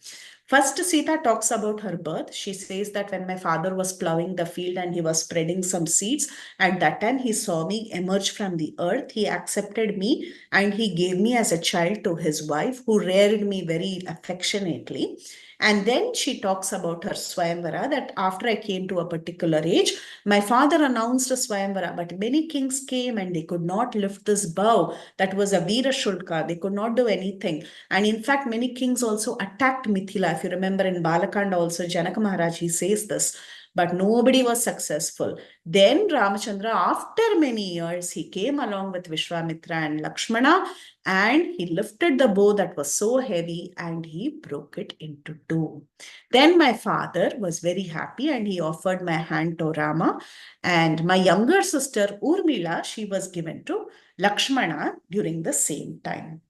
First, Sita talks about her birth. She says that when my father was plowing the field and he was spreading some seeds, at that time he saw me emerge from the earth. He accepted me and he gave me as a child to his wife, who reared me very affectionately. And then she talks about her Swayamvara, that after I came to a particular age, my father announced a Swayamvara, but many kings came and they could not lift this bow. That was a Veera Shulka. They could not do anything. And in fact, many kings also attacked Mithila. If you remember in Balakanda also, Janaka Maharaj, he says this, but nobody was successful. Then Ramachandra, after many years, he came along with Vishwamitra and Lakshmana and he lifted the bow that was so heavy and he broke it into two. Then my father was very happy and he offered my hand to Rama. And my younger sister Urmila, she was given to Lakshmana during the same time.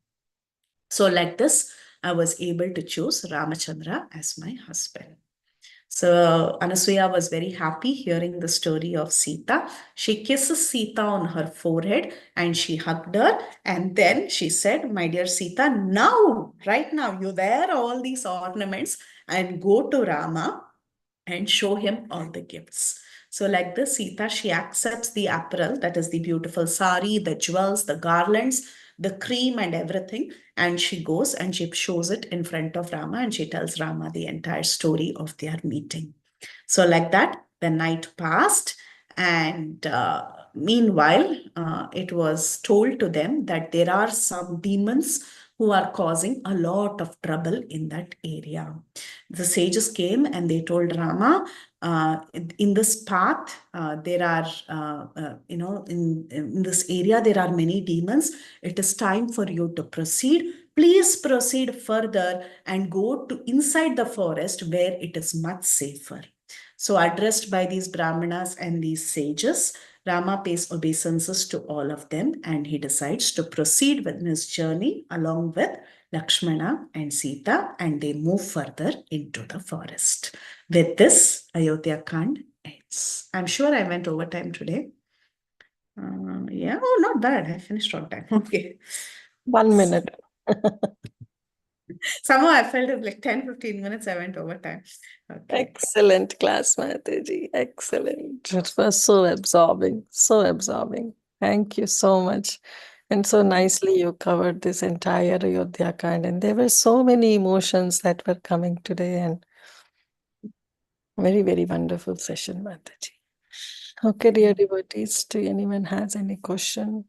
So like this, I was able to choose Ramachandra as my husband. So Anasuya was very happy hearing the story of Sita. She kisses Sita on her forehead and she hugged her. And then she said, my dear Sita, now, right now, you wear all these ornaments and go to Rama and show him all the gifts. So like this, Sita, she accepts the apparel, that is the beautiful sari, the jewels, the garlands, the cream and everything. And she goes and she shows it in front of Rama and she tells Rama the entire story of their meeting. So like that, the night passed and meanwhile, it was told to them that there are some demons who are causing a lot of trouble in that area. The sages came and they told Rama, in this path, there are, in this area, there are many demons. It is time for you to proceed. Please proceed further and go to inside the forest where it is much safer. So addressed by these Brahmanas and these sages, Rama pays obeisances to all of them and he decides to proceed with his journey along with Lakshmana and Sita, and they move further into the forest. With this, Ayodhya Kand ends. I'm sure I went over time today. Yeah, oh, not bad. I finished on time. Okay. 1 minute. Somehow I felt it like 10-15 minutes I went over time. Okay. Excellent class, Mataji. Excellent. It was so absorbing. So absorbing. Thank you so much. And so nicely you covered this entire Ayodhya Kand. And there were so many emotions that were coming today. And very, very wonderful session, Mataji. Okay, dear devotees, do anyone has any question?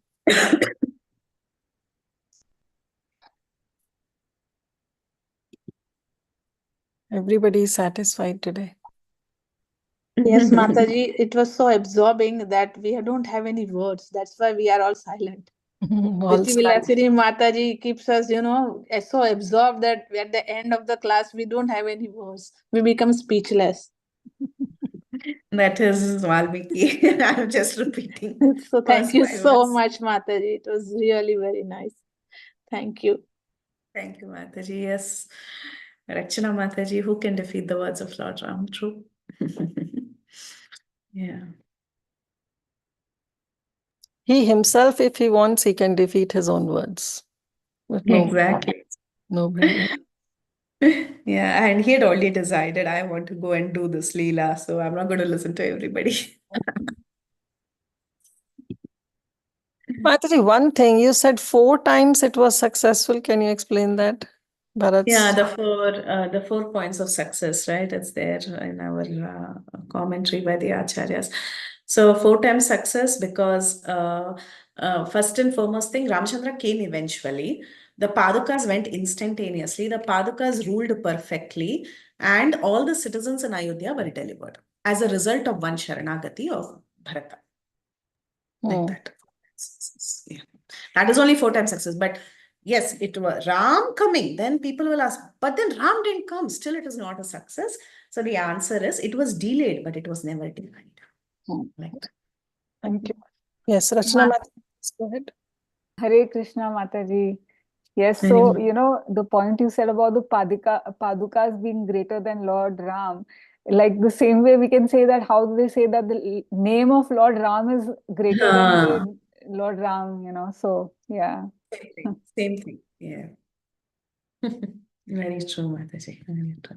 Everybody is satisfied today. Yes, Mataji, it was so absorbing that we don't have any words. That's why we are all silent. All Preethi Vilasini Mataji keeps us, so absorbed that at the end of the class, we don't have any words. We become speechless. That is Valmiki. I'm just repeating. So thank First you 5 so words. much, Mataji. It was really very nice. Thank you. Thank you, Mataji. Yes. Rachana Mataji, who can defeat the words of Lord Ram? True. Yeah. He himself, if he wants, he can defeat his own words. But Exactly. nobody else. Yeah, and he had already decided, I want to go and do this Leela, so I'm not going to listen to everybody. Mataji, one thing, you said 4 times it was successful. Can you explain that? Bharat's Yeah, the 4 points of success, right? It's there in our commentary by the acharyas. So 4 times success because first and foremost thing, Ramchandra came eventually. The Padukas went instantaneously. The Padukas ruled perfectly, and all the citizens in Ayodhya were delivered as a result of one Sharanagati of Bharata. Like Hmm. that. Yeah. That is only 4 times success. But yes, it was Ram coming. Then people will ask, but then Ram didn't come. Still, it is not a success. So the answer is it was delayed, but it was never denied. Hmm. Like that. Thank you. Yes, Rachana Mataji, please go ahead. Hare Krishna, Mataji. Yes, Very so much. the point you said about the Padukas being greater than Lord Ram, like the same way we can say that how do they say that the name of Lord Ram is greater than the Lord Ram, so yeah. Same thing. Same thing. Yeah. Very true, Mataji. Very true.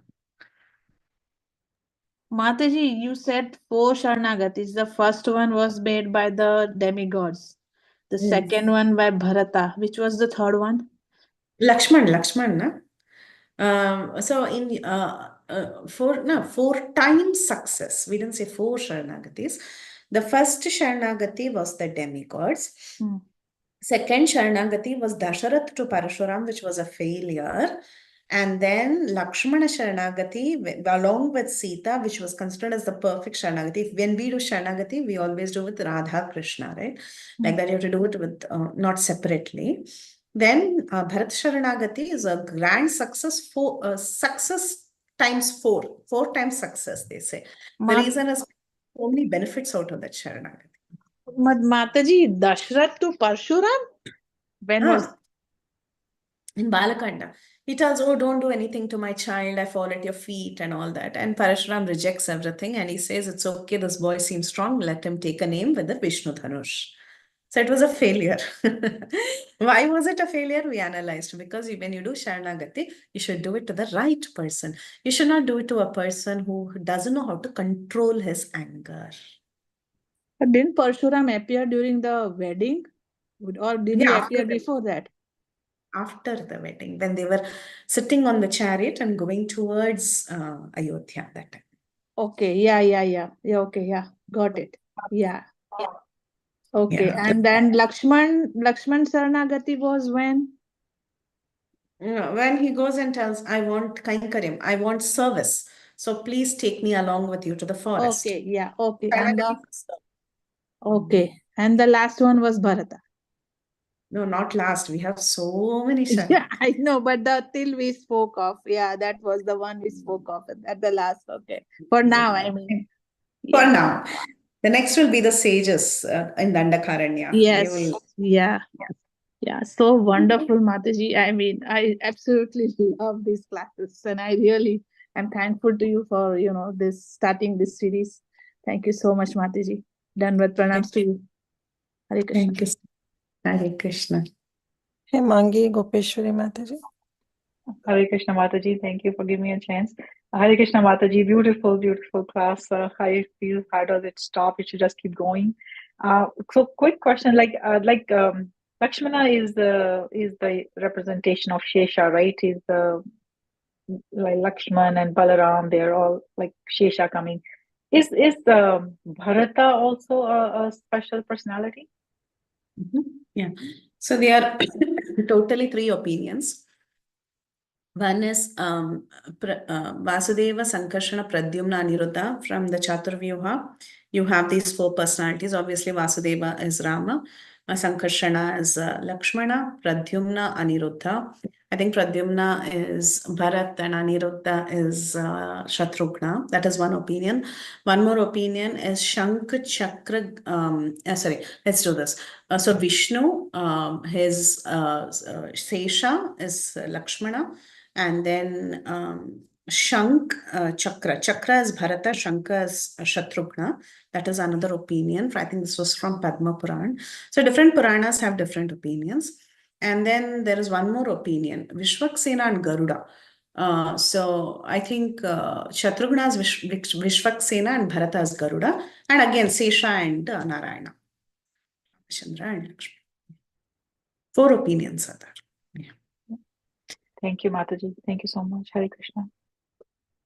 Mataji, you said 4 Sharnagatis. The first one was made by the demigods. The Yes. second one by Bharata. Which was the third one? Lakshman, na? So in 4 times success. We didn't say 4 Sharanagatis. The first Sharanagati was the demigods. Hmm. Second Sharanagati was Dasharath to Parashuram, which was a failure. And then Lakshmana Sharanagati along with Sita, which was considered as the perfect Sharanagati. When we do Sharanagati, we always do with Radha Krishna, right? Like that, you have to do it with not separately. Then Bharat Sharanagati is a grand success for success times 4 times success, they say. The Ma- reason is so many benefits out of that Sharanagati. Mataji, Dashrath to Parshuram? When was In Balakanda, he tells, oh, don't do anything to my child. I fall at your feet and all that. And Parashuram rejects everything and he says, it's okay. This boy seems strong. Let him take a name with the Vishnu Dhanush. So it was a failure. Why was it a failure? We analyzed because when you do Sharanagati, you should do it to the right person. You should not do it to a person who doesn't know how to control his anger. But didn't Parshuram appear during the wedding? Or did he Yeah, appear before that? after the wedding, when they were sitting on the chariot and going towards Ayodhya that time. Okay, yeah. Okay, yeah. Got it. Yeah. Okay. Yeah. And then Lakshman Saranagati was when? When he goes and tells, I want Kainkaryam, I want service. So please take me along with you to the forest. Okay, yeah, okay. Okay. And the last one was Bharata. No, not last. We have so many Yeah, I know, but the till we spoke of, yeah, that was the one we spoke of at the last. Okay. For now, I mean. For Yeah. now. The next will be the sages in Dandakaranya. They Yes. will. Yeah. Yeah. So wonderful, Mataji. I mean, I absolutely love these classes, and I really am thankful to you for this starting this series. Thank you so much, Mataji. Danvat pranams to you. Hare Krishna. Thank you. Hare Krishna. Hey, Mangi Gopeshwari Mataji. Hare Krishna Mataji, thank you for giving me a chance. Hare Krishna Mataji, beautiful, beautiful class. How it feels? How does it stop? It should just keep going. So, quick question: Lakshmana is the representation of Shesha, right? Is the like Lakshman and Balaram? They're all like Shesha coming. Is the Bharata also a special personality? Yeah. So there are totally 3 opinions. One is Vasudeva, Sankarshana, Pradyumna, Aniruddha from the Chaturvyuha. You have these 4 personalities. Obviously, Vasudeva is Rama, Sankarshana is Lakshmana, Pradyumna, Aniruddha. I think Pradyumna is Bharat and Aniruddha is Shatrughna. That is one opinion. One more opinion is Shank Chakra. Sorry, let's do this. So Vishnu, his Sesha is Lakshmana. And then Shank Chakra. Chakra is Bharata, Shanka is Shatrughna. That is another opinion. I think this was from Padma Puran. So different Puranas have different opinions. And then there is one more opinion, Vishwaksena and Garuda. So I think Shatrughna is Vishwaksena and Bharata is Garuda. And again, Sesha and Narayana. Chandra and Lakshmi. 4 opinions are there. Yeah. Thank you, Mataji. Thank you so much. Hare Krishna.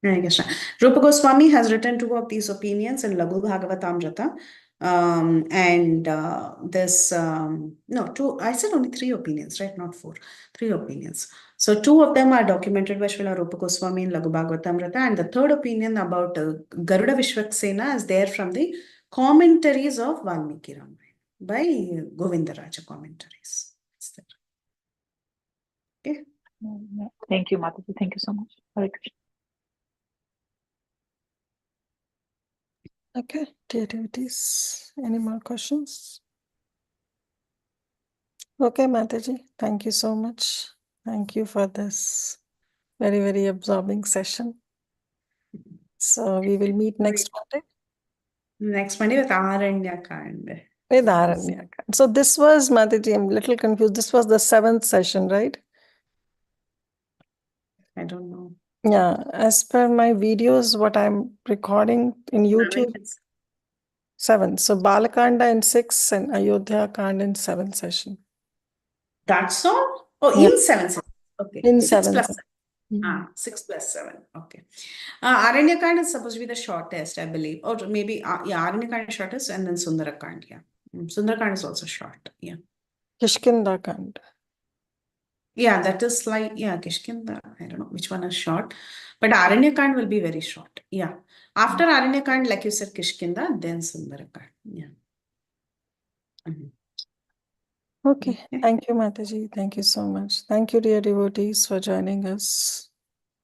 Hare Krishna. Rupa Goswami has written 2 of these opinions in Laghu Bhagavatamrita. I said only 3 opinions, right? Not 4, 3 opinions. So 2 of them are documented by Srila Rupa Goswami in Laghu Bhagavatamrita, and the 3rd opinion about Garuda Vishwaksena is there from the commentaries of Valmiki Ramayana by Govindaraja commentaries. It's there. Okay. Thank you, Mataji. Thank you so much. Hare Krishna. Okay, dear devotees, any more questions? Okay, Mataji, thank you so much. Thank you for this very, very absorbing session. So we will meet next Monday Next Monday with Aranya Kanda. with Aranya. So this was, Mataji, I'm a little confused. This was the 7th session, right? I don't know. Yeah, as per my videos, what I'm recording in YouTube, 7. So Balakanda in 6 and Ayodhya Kanda in 7th session. That's all? Oh, Yeah. in 7 sessions. Okay. In 6 7th. plus 7. 6 plus 7. Okay. Aranyakand is supposed to be the shortest, I believe. Or maybe, Aranyakand is shortest and then Sundarakand. Yeah. Sundarakand is also short. Yeah. Kishkinda Kanda. Yeah, that is like, yeah, Kishkinda. I don't know which one is short. But Aranyakand will be very short. Yeah. After Aranyakand, like you said, Kishkinda, then Sundarakand. Yeah. Okay, thank you, Mataji. Thank you so much. Thank you, dear devotees, for joining us.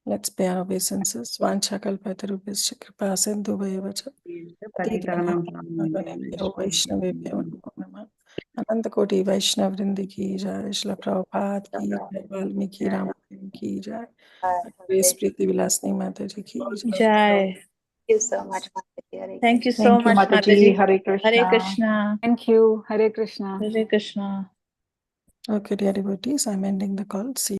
Let's pay our obeisances. Vanchakalpatarubhyascha kripa sindhubhayavacha patitanam pavanebhyo vaishnavebhyo namo namah. Anantakoti Vaishnav Vrindi ki jai, Srila Prabhupada ki jai, Valmiki Ramayana ki jai, Grace Preethi Vilasini Mataji ki jai. Jai. Thank you so much, Mataji. Thank you so Thank you, much, Mataji. Mataji. Hare Krishna. Hare Krishna. Thank you. Hare Krishna. Hare Krishna. Okay, dear devotees, I'm ending the call. See